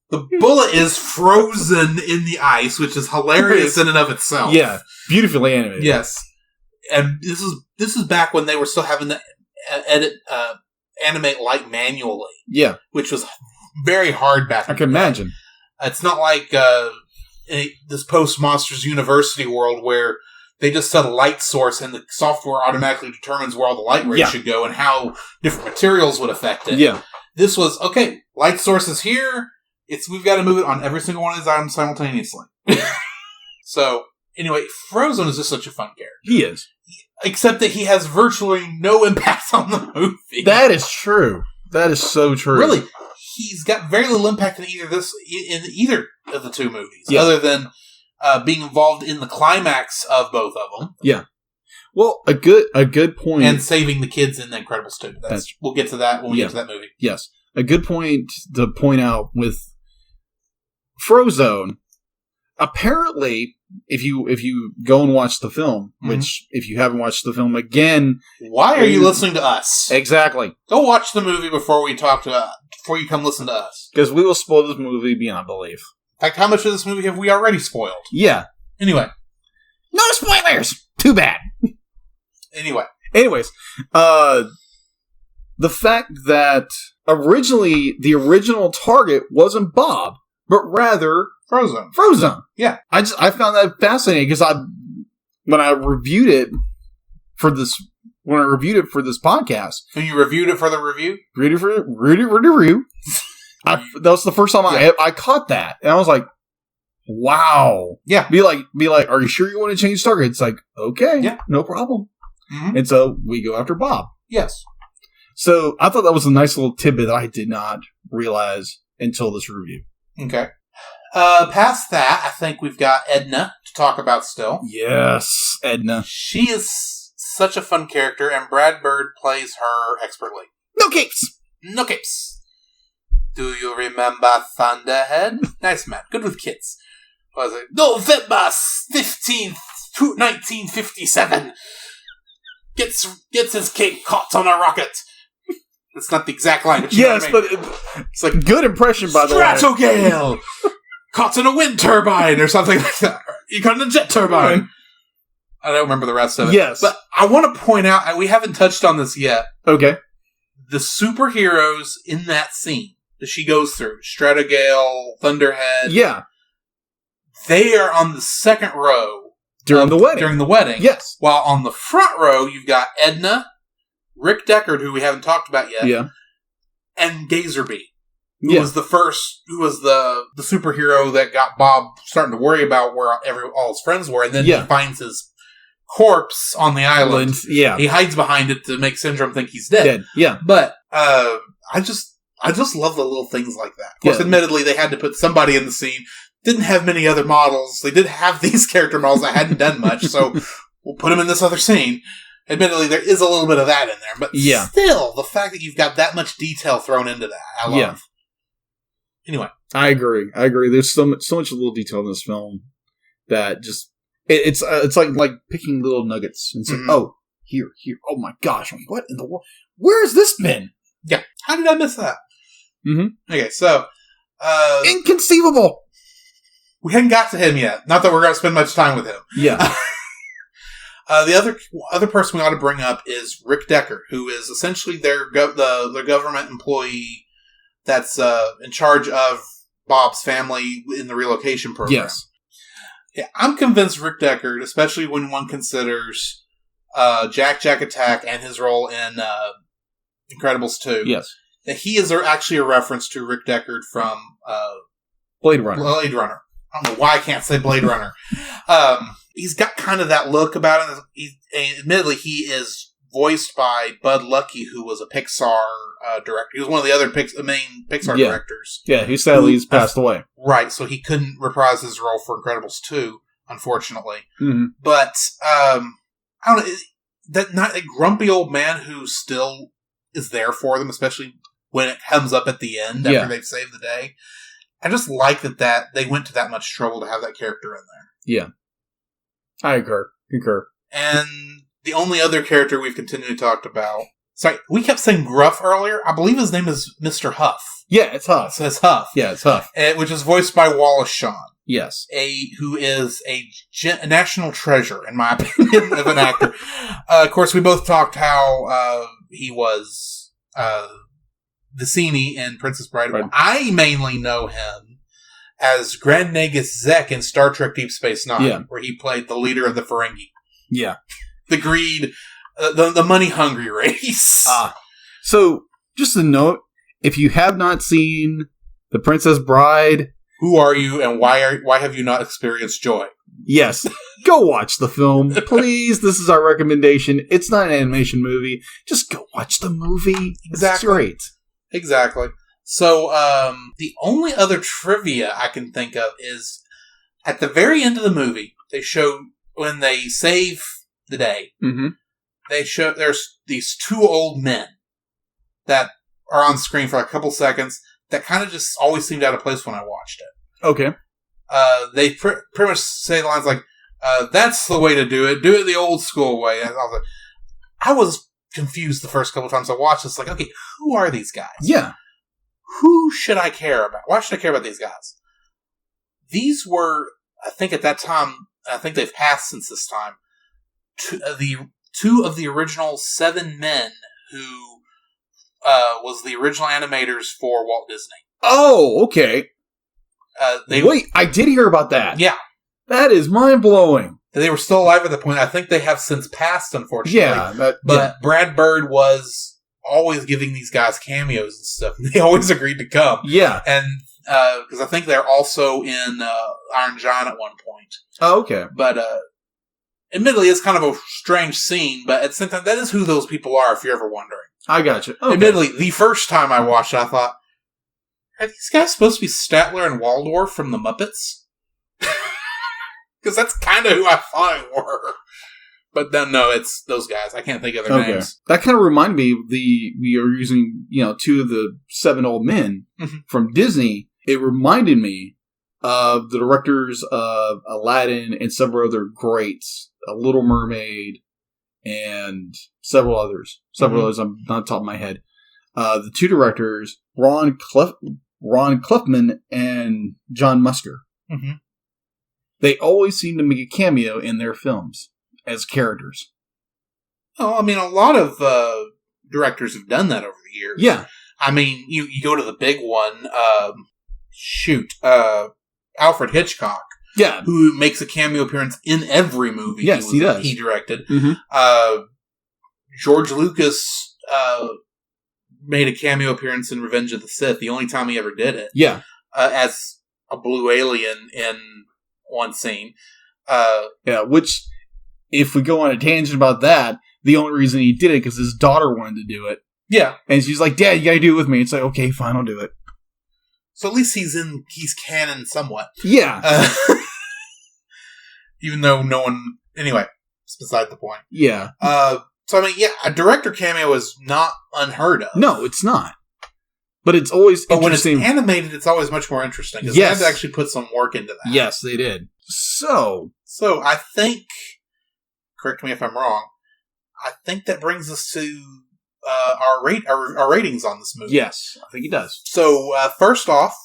The bullet is frozen in the ice, which is hilarious in and of itself. Yeah, beautifully animated. Yes. And this is back when they were still having to animate light manually. Yeah. Which was very hard back then. I can imagine. It's not like this post-Monsters University world where they just set a light source and the software automatically determines where all the light rays should go and how different materials would affect it. Yeah. This was, okay, light source is here. We've got to move it on every single one of these items simultaneously. So, anyway, Frozone is just such a fun character. He is. Except that he has virtually no impact on the movie. That is true. That is so true. Really, he's got very little impact in either of the two movies, other than being involved in the climax of both of them. Yeah. Well, a good point, and saving the kids in The Incredibles 2. We'll get to that when we get to that movie. Yes, a good point to point out with Frozone. Apparently, if you go and watch the film, which if you haven't watched the film again, why are you listening to us? Exactly. Go watch the movie before you come listen to us. Because we will spoil this movie beyond belief. In fact, how much of this movie have we already spoiled? Yeah. Anyway. No spoilers! Too bad. Anyways, the fact that originally the original target wasn't Bob, but rather Frozone. Yeah. I found that fascinating because when I reviewed it for this podcast. When you reviewed it for the review? Review. That was the first time I caught that. And I was like, wow. Yeah. Be like, are you sure you want to change target? It's like, okay. Yeah. No problem. Mm-hmm. And so we go after Bob. Yes. So I thought that was a nice little tidbit that I did not realize until this review. Okay. Past that, I think we've got Edna to talk about still. Yes, Edna. She is such a fun character, and Brad Bird plays her expertly. No capes! No capes. Do you remember Thunderhead? Nice man. Good with kids. What was it? November 15th, 1957. Gets his cape caught on a rocket. That's not the exact line. But yes, but it's like good impression, by the way. Stratogale! Caught in a wind turbine or something like that. You caught in a jet turbine. I don't remember the rest of it. Yes. But I want to point out, we haven't touched on this yet. Okay. The superheroes in that scene that she goes through, Stratogale, Thunderhead. Yeah. They are on the second row. During the wedding. Yes. While on the front row, you've got Edna, Rick Deckard, who we haven't talked about yet. Yeah. And Gazerbee. Who was the superhero that got Bob starting to worry about where all his friends were, and then he finds his corpse on the island. Yeah. He hides behind it to make Syndrome think he's dead. Yeah. But I just love the little things like that. Of course, admittedly, they had to put somebody in the scene. Didn't have many other models. They did have these character models that hadn't done much, so we'll put them in this other scene. Admittedly, there is a little bit of that in there, but still, the fact that you've got that much detail thrown into that, I love. Yeah. Anyway. I agree. There's so much little detail in this film that just it's like picking little nuggets and saying, oh, here, oh my gosh, what in the world? Where has this been? Yeah. How did I miss that? Mm-hmm. Okay, so inconceivable. We hadn't got to him yet. Not that we're going to spend much time with him. Yeah. The other person we ought to bring up is Rick Deckard, who is essentially their government employee that's in charge of Bob's family in the relocation program. Yes. Yeah, I'm convinced Rick Deckard, especially when one considers Jack Attack and his role in Incredibles 2. Yes. That he is actually a reference to Rick Deckard from Blade Runner. I don't know why I can't say Blade Runner. He's got kind of that look about him. Admittedly, he is voiced by Bud Luckey, who was a Pixar director. He was one of the other main Pixar directors. Yeah, he sadly passed away. Right, so he couldn't reprise his role for Incredibles 2, unfortunately. Mm-hmm. But, I don't know, that grumpy old man who still is there for them, especially when it comes up at the end after they've saved the day. I just like that they went to that much trouble to have that character in there. Yeah. I concur. And the only other character we've continually talked about... Sorry, we kept saying Gruff earlier. I believe his name is Mr. Huff. Yeah, it's Huff. So it's Huff. Yeah, it's Huff. Which is voiced by Wallace Shawn. Yes. Who is a national treasure, in my opinion, of an actor. Of course, we both talked how he was Vicini in Princess Bride. Right. I mainly know him as Grand Nagus Zek in Star Trek Deep Space Nine, where he played the leader of the Ferengi. Yeah. The greed, the money-hungry race. So, just a note, if you have not seen The Princess Bride... Who are you, and why have you not experienced joy? Yes. Go watch the film. Please, this is our recommendation. It's not an animation movie. Just go watch the movie. Exactly. It's great. Exactly. So, the only other trivia I can think of is, at the very end of the movie, they show, when they save the day, they show, there's these two old men that are on screen for a couple seconds that kind of just always seemed out of place when I watched it. Okay. They pretty much say lines like, that's the way to do it the old school way. And I was confused the first couple times I watched this, like, okay, who are these guys? Yeah. Who should I care about? Why should I care about these guys? These were, I think at that time, I think they've passed since this time, two of the original 7 men who was the original animators for Walt Disney. Oh, okay. Wait, I did hear about that. Yeah. That is mind-blowing. They were still alive at the point. I think they have since passed, unfortunately. Yeah. But Brad Bird was always giving these guys cameos and stuff. They always agreed to come. Yeah. And because I think they're also in Iron Giant at one point. Oh, okay. But admittedly, it's kind of a strange scene, but at the same time, that is who those people are, if you're ever wondering. I got you. Okay. Admittedly, the first time I watched it, I thought, are these guys supposed to be Statler and Waldorf from the Muppets? Because that's kind of who I thought it were. But then, no, it's those guys. I can't think of their names. That kind of reminded me of we are using, 2 of the 7 old men from Disney. It reminded me of the directors of Aladdin and several other greats, A Little Mermaid, and several others. I'm not on top of my head. The 2 directors, Ron Cliffman and John Musker. Mm-hmm. They always seem to make a cameo in their films as characters. Oh, I mean, a lot of directors have done that over the years. Yeah. I mean, you go to the big one, Alfred Hitchcock. Yeah. Who makes a cameo appearance in every movie he does. He directed. Mm-hmm. George Lucas made a cameo appearance in Revenge of the Sith, the only time he ever did it. Yeah. As a blue alien in one scene. Which, if we go on a tangent about that, the only reason he did it because his daughter wanted to do it. Yeah. And she's like, Dad, you gotta do it with me. It's like, okay, fine, I'll do it. So at least he's canon somewhat. Yeah. Even though no one... Anyway, it's beside the point. Yeah. So, I mean, yeah, a director cameo is not unheard of. No, it's not. But it's always interesting. When it's animated, it's always much more interesting. Because they had to actually put some work into that. Yes, they did. So I think... Correct me if I'm wrong. I think that brings us to our ratings on this movie. Yes, I think it does. So, first off,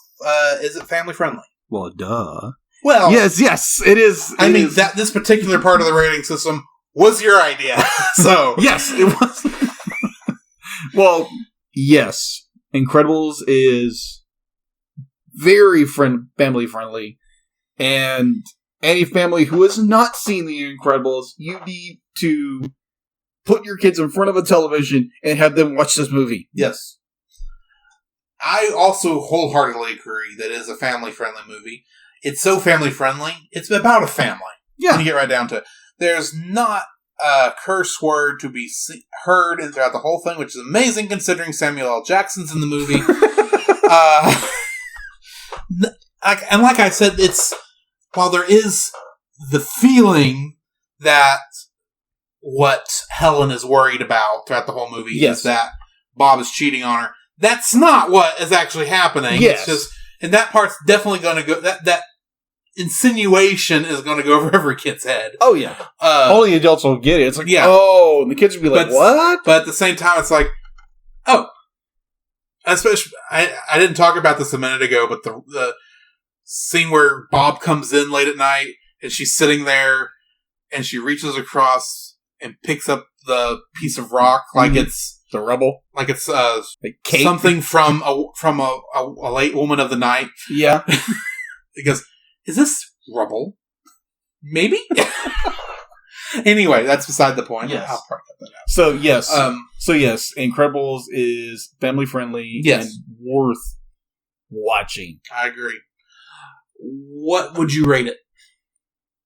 is it family-friendly? Well, duh. Well... Yes, it is. This particular part of the rating system was your idea. So... Yes, it was. Well, yes. Incredibles is very family-friendly. And any family who has not seen The Incredibles, you need to put your kids in front of a television and have them watch this movie. Yes. I also wholeheartedly agree that it is a family-friendly movie. It's so family-friendly, it's about a family. Yeah. When you get right down to it. There's not a curse word to be heard throughout the whole thing, which is amazing considering Samuel L. Jackson's in the movie. And like I said, while there is the feeling that what Helen is worried about throughout the whole movie is that Bob is cheating on her, that's not what is actually happening. Yes. And that part's definitely going to go... That insinuation is going to go over every kid's head. Oh, yeah. Only adults will get it. It's like, oh, and the kids will be like, what? But at the same time, it's like, oh. Especially, I didn't talk about this a minute ago, but the scene where Bob comes in late at night, and she's sitting there, and she reaches across and picks up the piece of rock like it's... The rubble? Like it's something from a late woman of the night. Yeah. He goes, is this rubble? Maybe? Anyway, that's beside the point. Yes. I'll probably cut that out. So yes. Incredibles is family friendly and worth watching. I agree. What would you rate it?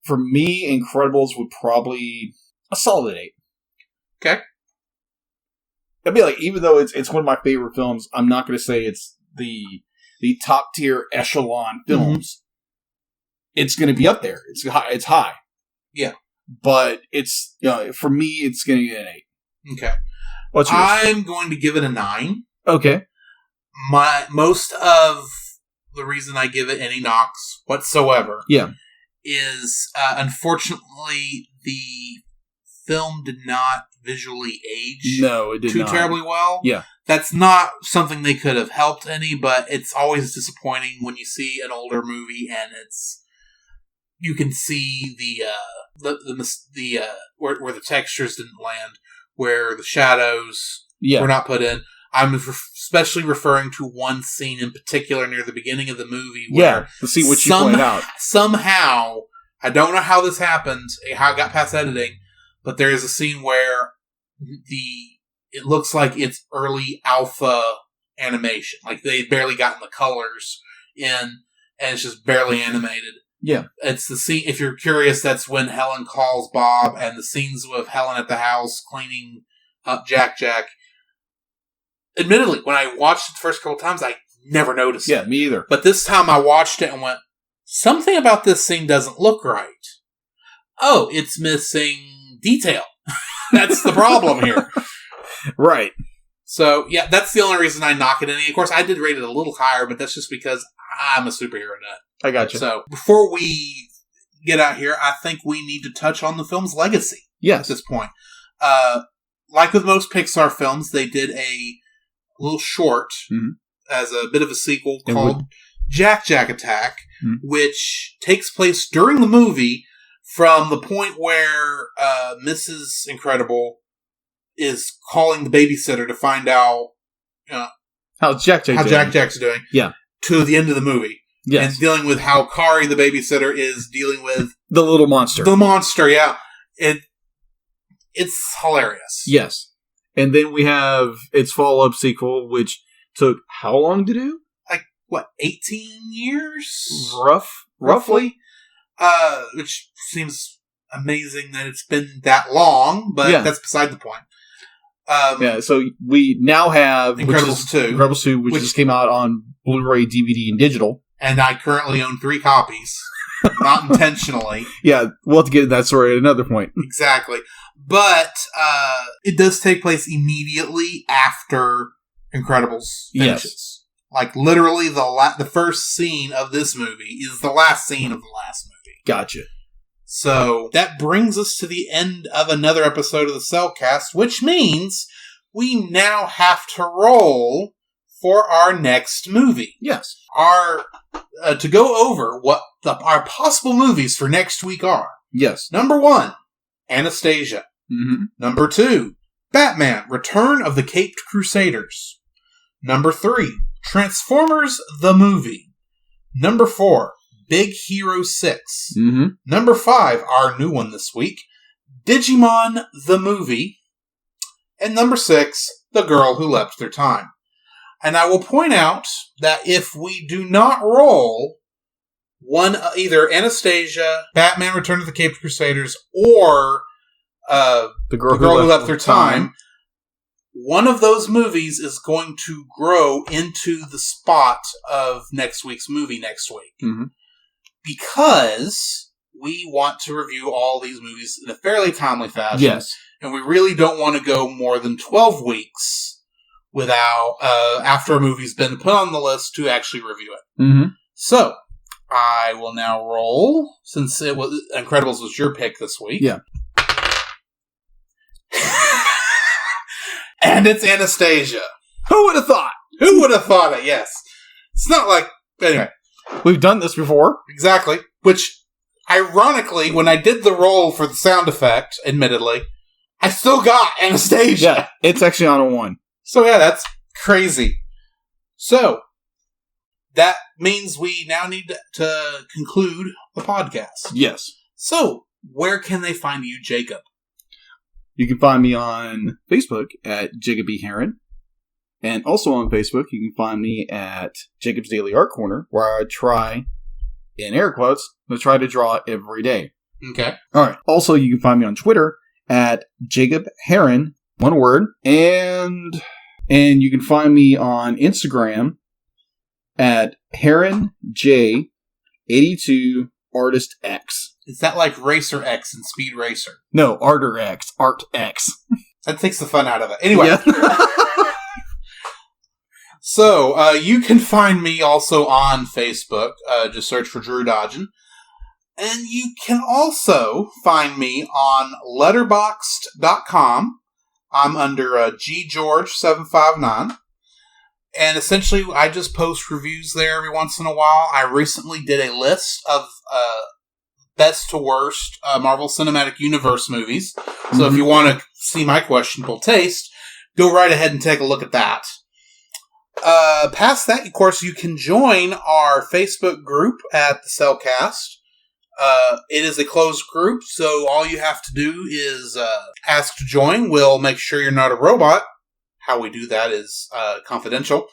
For me, Incredibles would probably a solid 8. Okay. I'd be like, even though it's one of my favorite films, I'm not going to say it's the top tier echelon films. It's going to be up there. It's high. Yeah. But it's, for me, it's going to get an 8. Okay. What's yours? I'm going to give it a 9. Okay. Most of the reason I give it any knocks whatsoever is, unfortunately, the film did not visually age too terribly well. Yeah. That's not something they could have helped any, but it's always disappointing when you see an older movie and you can see where the textures didn't land, where the shadows were not put in. I'm especially referring to one scene in particular near the beginning of the movie where the scene which you pointed out. Somehow, I don't know how this happened, how it got past editing, but there is a scene where it looks like it's early alpha animation. Like they barely gotten the colors in, and it's just barely animated. Yeah. It's the scene, if you're curious, that's when Helen calls Bob, and the scenes with Helen at the house cleaning up Jack. Admittedly, when I watched it the first couple times, I never noticed it. Yeah, me either. But this time I watched it and went, something about this scene doesn't look right. Oh, it's missing detail. That's the problem here. Right. So, yeah, that's the only reason I knock it in. Of course, I did rate it a little higher, but that's just because I'm a superhero nut. I got you. So, before we get out here, I think we need to touch on the film's legacy. Yes. At this point. Like with most Pixar films, they did a little short as a bit of a sequel called Jack Attack, which takes place during the movie from the point where Mrs. Incredible is calling the babysitter to find out how Jack's doing. Yeah. To the end of the movie. Yes. And dealing with how Kari, the babysitter, is dealing with... the little monster. The monster, yeah. It's hilarious. Yes. And then we have its follow-up sequel, which took how long to do? Like, what, 18 years? Roughly. Which seems amazing that it's been that long, but that's beside the point. So we now have Incredibles 2. Incredibles 2, which just came out on Blu-ray, DVD, and digital. And I currently own 3 copies. Not intentionally. Yeah, we'll have to get to that story at another point. Exactly. But it does take place immediately after Incredibles finishes. Yes. Like, literally, the first scene of this movie is the last scene of the last movie. Gotcha. So, that brings us to the end of another episode of the Cel Cast, which means we now have to roll for our next movie. Yes. To go over what our possible movies for next week are. Yes. Number 1, Anastasia. Mm-hmm. Number 2, Batman, Return of the Caped Crusaders. Number 3, Transformers the Movie. Number 4, Big Hero 6. Mm-hmm. Number 5, our new one this week, Digimon the Movie. And number 6, The Girl Who Leapt Through Time. And I will point out that if we do not roll either Anastasia, Batman Return of the Caped Crusaders, or The Girl Who Leapt Through Time, one of those movies is going to grow into the spot of next week's movie next week. Mm-hmm. Because we want to review all these movies in a fairly timely fashion. Yes. And we really don't want to go more than 12 weeks without after a movie's been put on the list to actually review it. Mm-hmm. So, I will now roll, since Incredibles was your pick this week. Yeah. And it's Anastasia. Who would have thought? Who would have thought it? Yes. It's not like... Anyway. We've done this before. Exactly. Which, ironically, when I did the roll for the sound effect, admittedly, I still got Anastasia. Yeah, it's actually on a 1. So yeah, that's crazy. So, that means we now need to conclude the podcast. Yes. So, where can they find you, Jacob? You can find me on Facebook at Jacob B. Heron. And also on Facebook, you can find me at Jacob's Daily Art Corner, where I try, in air quotes, to try to draw every day. Okay. All right. Also, you can find me on Twitter at Jacob Heron, one word. And you can find me on Instagram at HeronJ82 Artist X. Is that like Racer X and Speed Racer? No, Arter X. Art X. That takes the fun out of it. Anyway. Yeah. So, you can find me also on Facebook. Just search for Drew Dodgen. And you can also find me on letterboxd.com. I'm under GGeorge759. And essentially, I just post reviews there every once in a while. I recently did a list of best to worst Marvel Cinematic Universe movies. So if you want to see my questionable taste, go right ahead and take a look at that. Past that, of course, you can join our Facebook group at the Cel Cast. It is a closed group, so all you have to do is ask to join. We'll make sure you're not a robot. How we do that is confidential.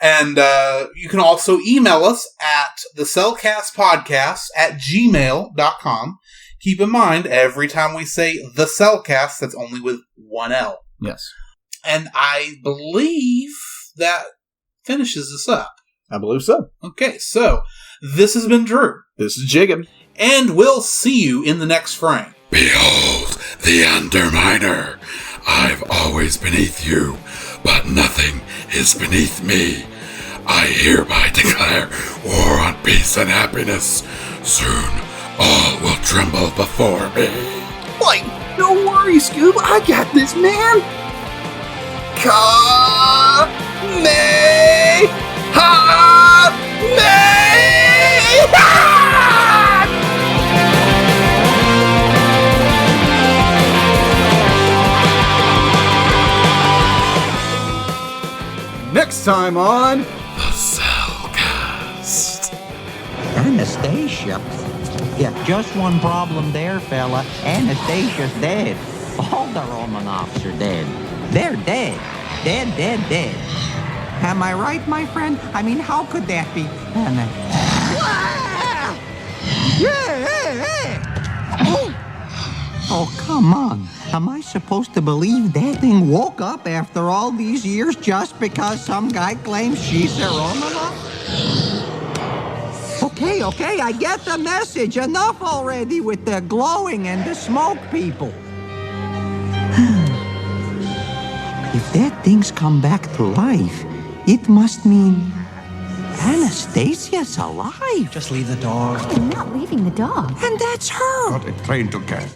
And you can also email us at thecelcastpodcast@gmail.com. Keep in mind, every time we say the Celcast, that's only with one L. Yes. And I believe that finishes us up. I believe so. Okay, so this has been Drew. This is Jacob. And we'll see you in the next frame. Behold the Underminer. I've always beneath you, but nothing is beneath me. I hereby declare war on peace and happiness. Soon all will tremble before me. Like, no worries, Scoob. I got this, man. Next time on The Cel Cast. Anastasia? Yeah, just one problem there, fella. Anastasia's dead. All the Romanovs are dead. They're dead. Dead, dead, dead. Am I right, my friend? I mean, how could that be? Oh, come on. Am I supposed to believe that thing woke up after all these years just because some guy claims she's a Romanov? Okay, I get the message. Enough already with the glowing and the smoke people. If that thing's come back to life, it must mean Anastasia's alive. Just leave the door. I'm not leaving the dog. And that's her. Not a train to catch.